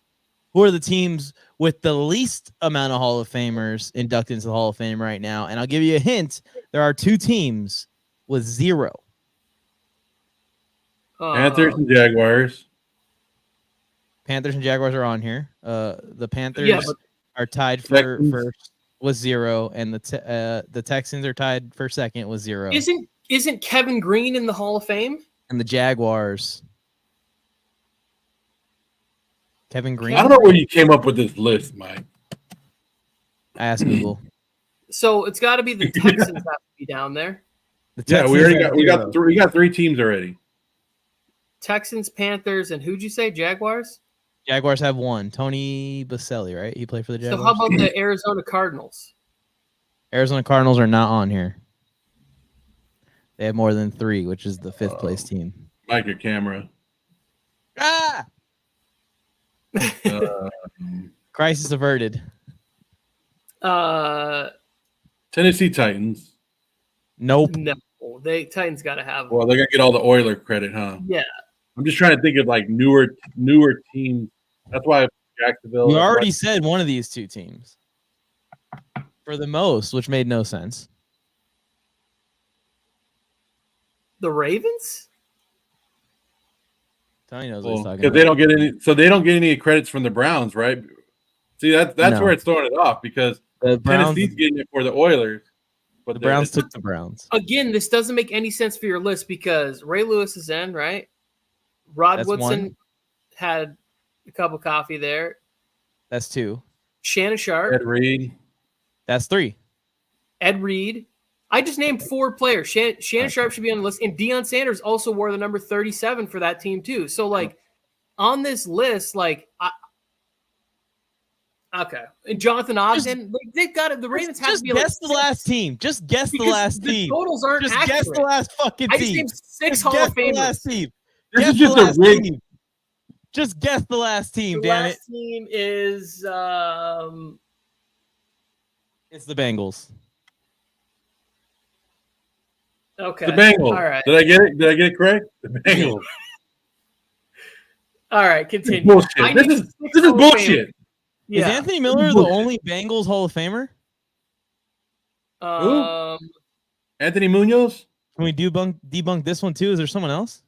Who are the teams with the least amount of Hall of Famers inducted into the Hall of Fame right now? And I'll give you a hint. There are 2 teams with 0. Panthers and Jaguars. Panthers and Jaguars are on here. The Panthers are tied for first with 0, and the Texans are tied for second with 0. Isn't Kevin Green in the Hall of Fame? And the Jaguars. Kevin Green. I don't know where you came up with this list, Mike. I asked Google. So it's got to be the Texans have to be down there. Yeah, we got 3 teams already. Texans, Panthers, and who'd you say? Jaguars? Jaguars have 1. Tony Baselli, right? He played for the Jaguars. So how about the Arizona Cardinals? Arizona Cardinals are not on here. They have more than 3, which is the 5th place team. Like your camera. Ah! Crisis averted. Tennessee Titans. Nope. No, Titans got to have. Well, they're gonna get all the Oiler credit, huh? Yeah. I'm just trying to think of like newer teams. That's why Jacksonville. You already said one of these 2 teams for the most, which made no sense. The Ravens? Tony knows what he's talking because about. they don't get any. So they don't get any credits from the Browns, right? See, that's where it's throwing it off because the Browns, Tennessee's getting it for the Oilers. But the Browns took the Browns. Again, this doesn't make any sense for your list because Ray Lewis is in, right? Rod Woodson had a cup of coffee there. That's 2. Shannon Sharp. Ed Reed. That's 3. Ed Reed. I just named 4 players. Shannon Sharp should be on the list. And Deion Sanders also wore the number 37 for that team too. So like on this list, like okay. And Jonathan Ogden, they've got it. The Ravens have to be guess the last team. Just guess the last team. The totals aren't just accurate. Guess the last fucking team. I just named 6 Hall of Famers. Last team. This is just a rig. Just guess the last team, the damn last team is it's the Bengals. Okay. The Bengals. All right. Did I get it? Did I get it correct? The Bengals. All right, continue. Bullshit. This is bullshit. Yeah. Is Anthony Miller the only Bengals Hall of Famer? Anthony Munoz? Can we debunk this one too? Is there someone else?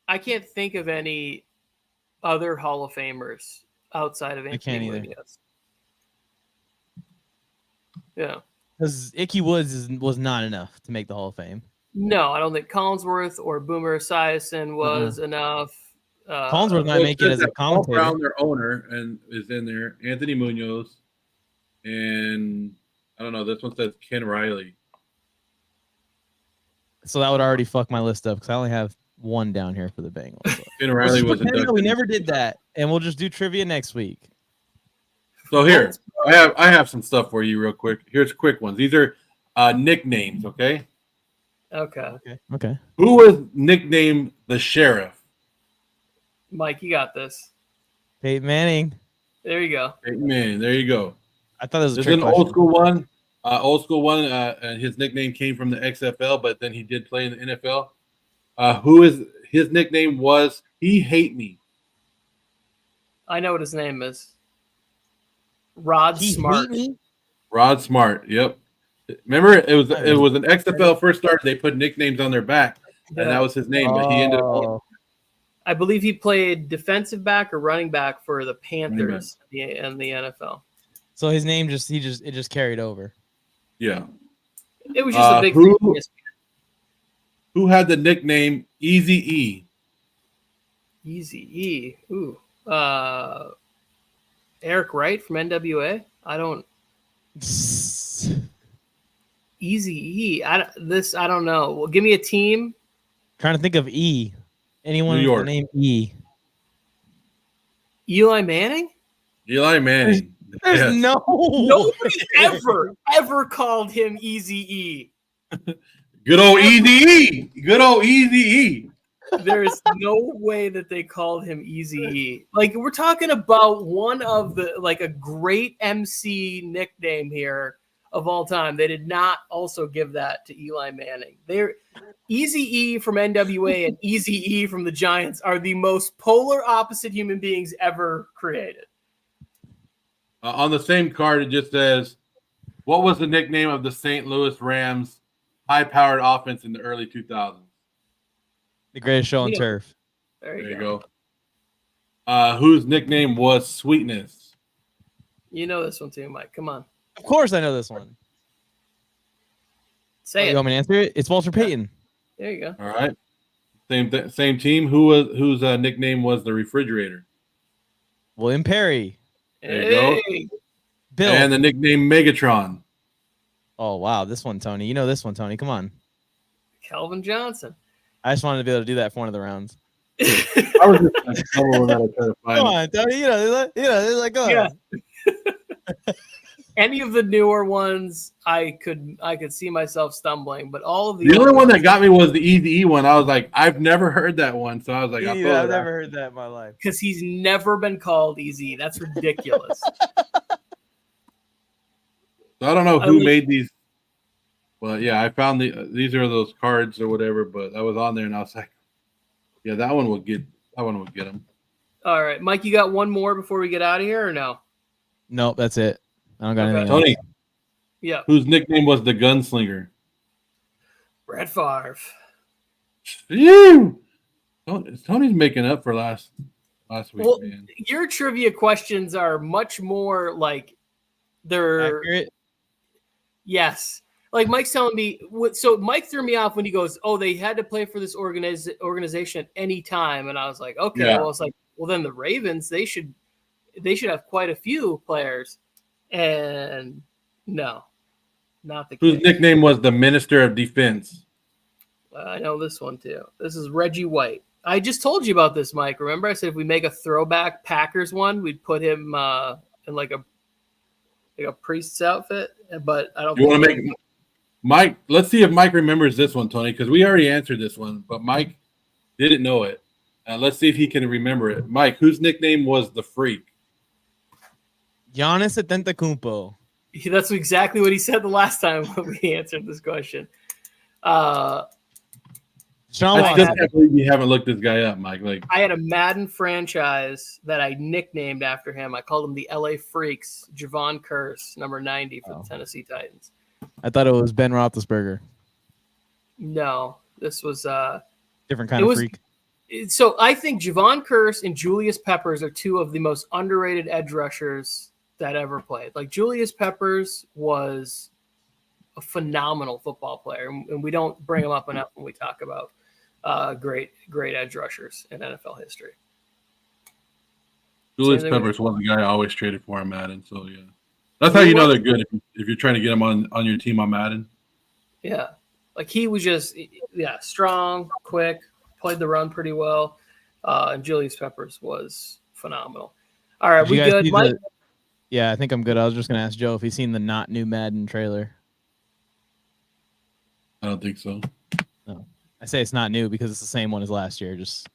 I can't think of any other Hall of Famers outside of Anthony Munoz. Yeah. Because Ickey Woods was not enough to make the Hall of Fame. No, I don't think Collinsworth or Boomer Esiason was enough. Collinsworth might make it as a commentator. Brown, their owner, and is in there. Anthony Munoz, and I don't know. This one says Ken Riley. So that would already fuck my list up because I only have 1 down here for the Bengals. Ken Riley was inducted. We never did that, and we'll just do trivia next week. So here, I have some stuff for you real quick. Here's quick ones. These are nicknames, okay? Okay. Who was nicknamed the Sheriff? Mike, you got this. Peyton Manning. There you go. Peyton Manning. There you go. I thought it was There's an old school one. And his nickname came from the XFL, but then he did play in the NFL. His nickname was He Hate Me. I know what his name is. Rod Smart. Rod Smart. Yep. Remember, it was an XFL first start. They put nicknames on their back, and that was his name. But he ended up. I believe he played defensive back or running back for the Panthers in the NFL. So his name just carried over. Yeah. It was just a big thing. Who had the nickname Easy E? Easy E. Ooh. Eric Wright from NWA. I don't. Easy E. I don't know. Well, give me a team. Trying to think of E. Anyone with the name E. Eli Manning? Eli Manning. There's Yes. Nobody ever called him Easy E. Good old Easy E. Good old Easy E. There's no way that they called him Easy E. Like, we're talking about one of the, like, a great MC nickname here of all time. They did not also give that to Eli Manning. They're Easy E from NWA and Easy E from the Giants are the most polar opposite human beings ever created. On the same card, it just says, what was the nickname of the St. Louis Rams high-powered offense in the early 2000s? The greatest show on turf. There you go. Whose nickname was Sweetness? You know this one too, Mike. Come on. Of course I know this one. Say it. You want me to answer it? It's Walter Payton. There you go. All right. Same team. Whose nickname was the Refrigerator? William Perry. There you go. Bill. And the nickname Megatron. Oh, wow. This one, Tony. You know this one, Tony. Come on. Calvin Johnson. I just wanted to be able to do that for one of the rounds. I was just trying to find Come on, Tony. They're like, go yeah. Any of the newer ones, I could see myself stumbling, but all of the only one that got me was the Easy E one. I was like, I've never heard that one, so I was like, I've never heard that in my life because he's never been called Easy. That's ridiculous. So I don't know who made these. Well, yeah, I found these are those cards or whatever, but I was on there and I was like, yeah, that one will get them. All right, Mike, you got one more before we get out of here, or no? Nope, that's it. I don't got anything Tony. else. Yeah. Whose nickname was the Gunslinger? Brett Favre. Phew! Tony's making up for last week, well, man. Your trivia questions are much more like they're accurate. Yes. Like Mike's telling me, so Mike threw me off when he goes, "Oh, they had to play for this organization at any time," and I was like, "Okay." Yeah. Well, it's like, well, then the Ravens they should have quite a few players, and no, not the case. Whose nickname was the Minister of Defense? I know this one too. This is Reggie White. I just told you about this, Mike. Remember, I said if we make a throwback Packers one, we'd put him in like a priest's outfit. But I don't. You want to make Mike? Let's see if Mike remembers this one, Tony, because we already answered this one, but Mike didn't know it. Let's see if he can remember it. Mike, whose nickname was the Freak? Giannis Antetokounmpo. That's exactly what he said the last time when we answered this question. Sean I just can't believe you haven't looked this guy up, Mike. Like, I had a Madden franchise that I nicknamed after him. I called him the LA Freaks. Javon Curse, number 90 for the Tennessee Titans. I thought it was Ben Roethlisberger. No, this was different kind of freak. So I think Javon Curse and Julius Peppers are two of the most underrated edge rushers that ever played. Like Julius Peppers was a phenomenal football player, and we don't bring him up enough when we talk about great edge rushers in NFL history. Julius Peppers was the guy I always traded for on Madden. So yeah, that's how you know they're good if you're trying to get them on your team on Madden. Yeah, like he was just strong, quick, played the run pretty well, and Julius Peppers was phenomenal. All right, we good, Mike? Yeah, I think I'm good. I was just gonna ask Joe if he's seen the not new Madden trailer. I don't think so. No, I say it's not new because it's the same one as last year. Just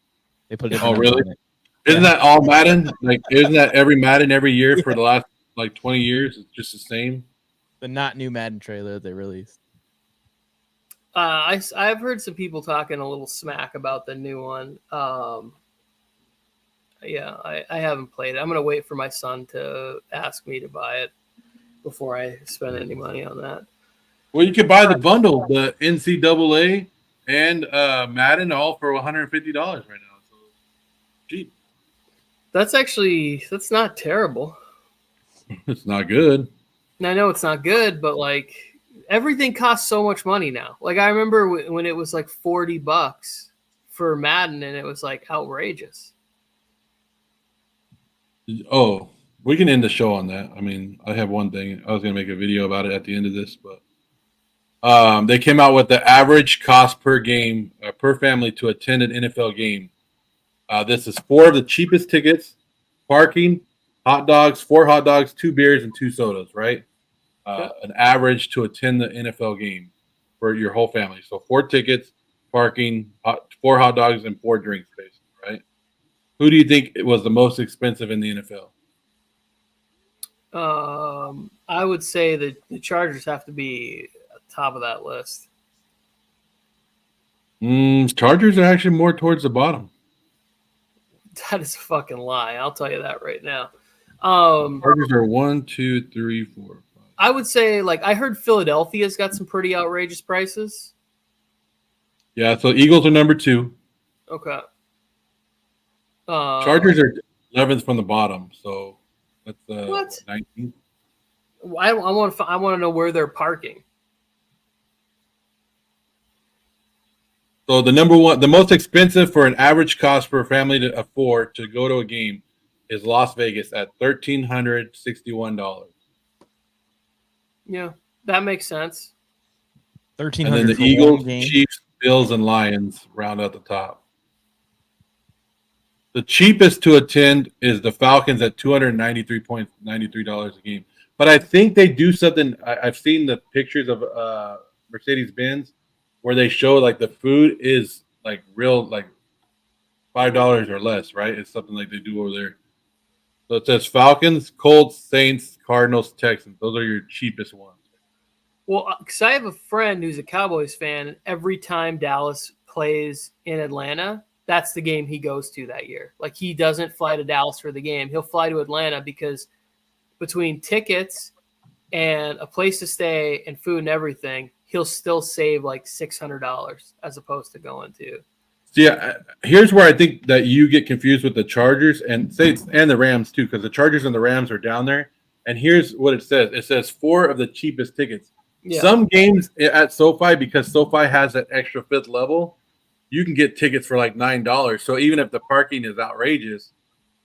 they put it. Oh, really? Isn't that all Madden? Like, isn't that every Madden every year for the last 20 years? It's just the same. The not new Madden trailer that they released. I've heard some people talking a little smack about the new one. Yeah, I haven't played it. I'm gonna wait for my son to ask me to buy it before I spend any money on that. Well, you could buy the bundle, the NCAA and Madden, all for $150 right now. So cheap. That's not terrible. It's not good. I know it's not good, but like everything costs so much money now. Like I remember when it was like $40 for Madden, and it was like outrageous. Oh, we can end the show on that. I mean, I have one thing. I was going to make a video about it at the end of this, but they came out with the average cost per game, per family to attend an NFL game. This is 4 of the cheapest tickets, parking, hot dogs, 4 hot dogs, 2 beers, and 2 sodas, right? An average to attend the NFL game for your whole family. So 4 tickets, parking, 4 hot dogs, and 4 drinks, basically, right? Who do you think was the most expensive in the NFL? I would say that the Chargers have to be at the top of that list. Chargers are actually more towards the bottom. That is a fucking lie. I'll tell you that right now. Chargers are 1, 2, 3, 4, 5. I would say, like, I heard Philadelphia's got some pretty outrageous prices. Yeah, so Eagles are number 2. Okay. Chargers are 11th from the bottom, so that's what? 19th. I want to know where they're parking. So the most expensive for an average cost for a family to afford to go to a game is Las Vegas at $1,361. Yeah, that makes sense. 1,300. And then the Eagles, Chiefs, Bills, and Lions round out the top. The cheapest to attend is the Falcons at $293.93 a game. But I think they do something. I've seen the pictures of Mercedes-Benz where they show like the food is like real, like $5 or less, right? It's something like they do over there. So it says Falcons, Colts, Saints, Cardinals, Texans. Those are your cheapest ones. Well, because I have a friend who's a Cowboys fan, and every time Dallas plays in Atlanta, that's the game he goes to that year. Like, he doesn't fly to Dallas for the game. He'll fly to Atlanta because between tickets and a place to stay and food and everything, he'll still save like $600 as opposed to going to. Yeah, here's where I think that you get confused with the Chargers and the Rams too, because the Chargers and the Rams are down there. And here's what it says: it says 4 of the cheapest tickets. Yeah. Some games at SoFi, because SoFi has that extra 5th level, you can get tickets for like $9. So even if the parking is outrageous,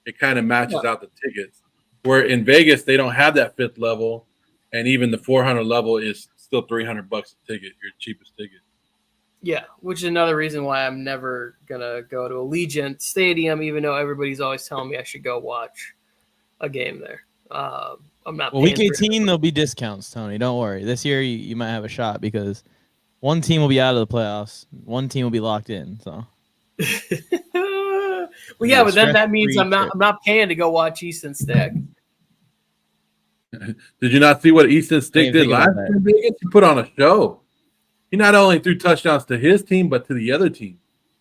it kind of matches out the tickets. Where in Vegas they don't have that 5th level, and even the 400 level is still $300 a ticket, your cheapest ticket. Yeah, which is another reason why I'm never gonna go to Allegiant Stadium, even though everybody's always telling me I should go watch a game there. I'm not. Well, week 18 there'll be discounts, Tony. Don't worry. This year you might have a shot because one team will be out of the playoffs, one team will be locked in. So. Well, yeah, but then that means I'm not paying to go watch Easton Stick. Did you not see what Easton Stick did last year? He put on a show. He not only threw touchdowns to his team, but to the other team.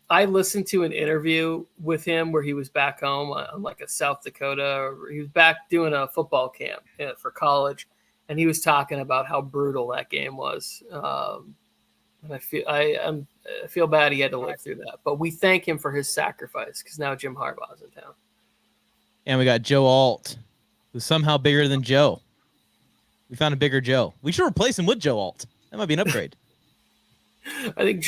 I listened to an interview with him where he was back home on like a South Dakota. He was back doing a football camp for college, and he was talking about how brutal that game was. And I feel bad he had to live through that. But we thank him for his sacrifice because now Jim Harbaugh's in town. And we got Joe Alt, who's somehow bigger than Joe. We found a bigger Joe. We should replace him with Joe Alt. That might be an upgrade. I think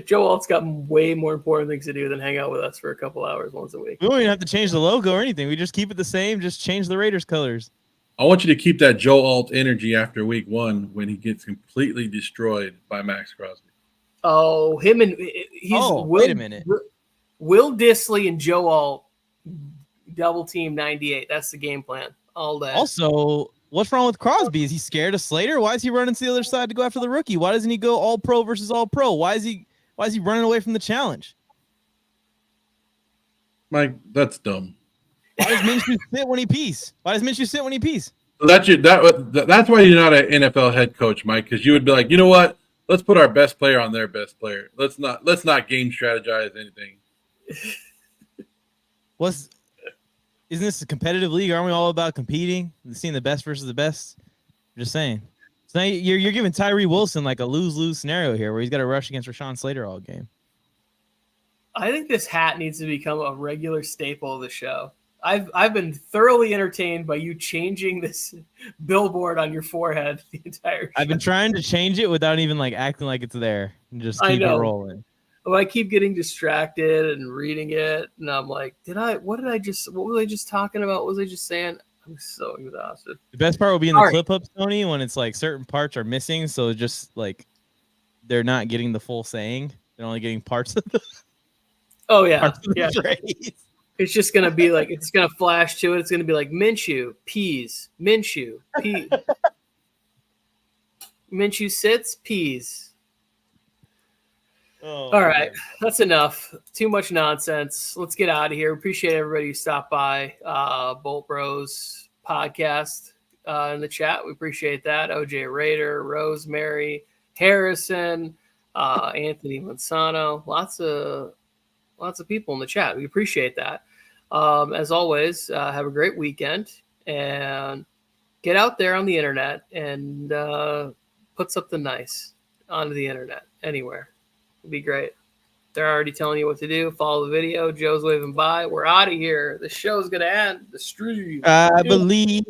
Joe Alt's got way more important things to do than hang out with us for a couple hours once a week. We don't even have to change the logo or anything. We just keep it the same. Just change the Raiders colors. I want you to keep that Joe Alt energy after week 1 when he gets completely destroyed by Max Crosby. Oh, him and wait a minute. Will Dissly and Joe Alt double team 98. That's the game plan all day. Also, what's wrong with Crosby? Is he scared of Slater? Why is he running to the other side to go after the rookie? Why doesn't he go all pro versus all pro? Why is he running away from the challenge? Mike, that's dumb. Why does Minshew sit when he pees? So that's why you're not an NFL head coach, Mike, because you would be like, you know what? Let's put our best player on their best player. Let's not game strategize anything. Isn't this a competitive league? Aren't we all about competing and seeing the best versus the best? I'm just saying. So now you're giving Tyree Wilson like a lose-lose scenario here where he's got to rush against Rashawn Slater all game. I think this hat needs to become a regular staple of the show. I've been thoroughly entertained by you changing this billboard on your forehead the entire show. I've been trying to change it without even like acting like it's there and just keep it rolling. Well, I keep getting distracted and reading it, and I'm like, what was I just talking about? What was I just saying? I'm so exhausted. The best part will be in the clip-ups, Tony, when it's like certain parts are missing, so just like they're not getting the full saying. They're only getting parts of the Oh, yeah. parts of the phrase. It's just gonna be like it's gonna flash to it. It's gonna be like Minshew, peas, Minshew, peas. Minshew sits, peas. Oh, all right, man. that's enough. Too much nonsense. Let's get out of here. Appreciate everybody who stopped by Bolt Bros podcast in the chat. We appreciate that. OJ Raider, Rosemary, Harrison, Anthony Manzano. Lots of people in the chat. We appreciate that. As always, have a great weekend and get out there on the internet and put something nice onto the internet anywhere. It'd be great. They're already telling you what to do. Follow the video. Joe's waving by. We're out of here. The show's going to end. The stream. I believe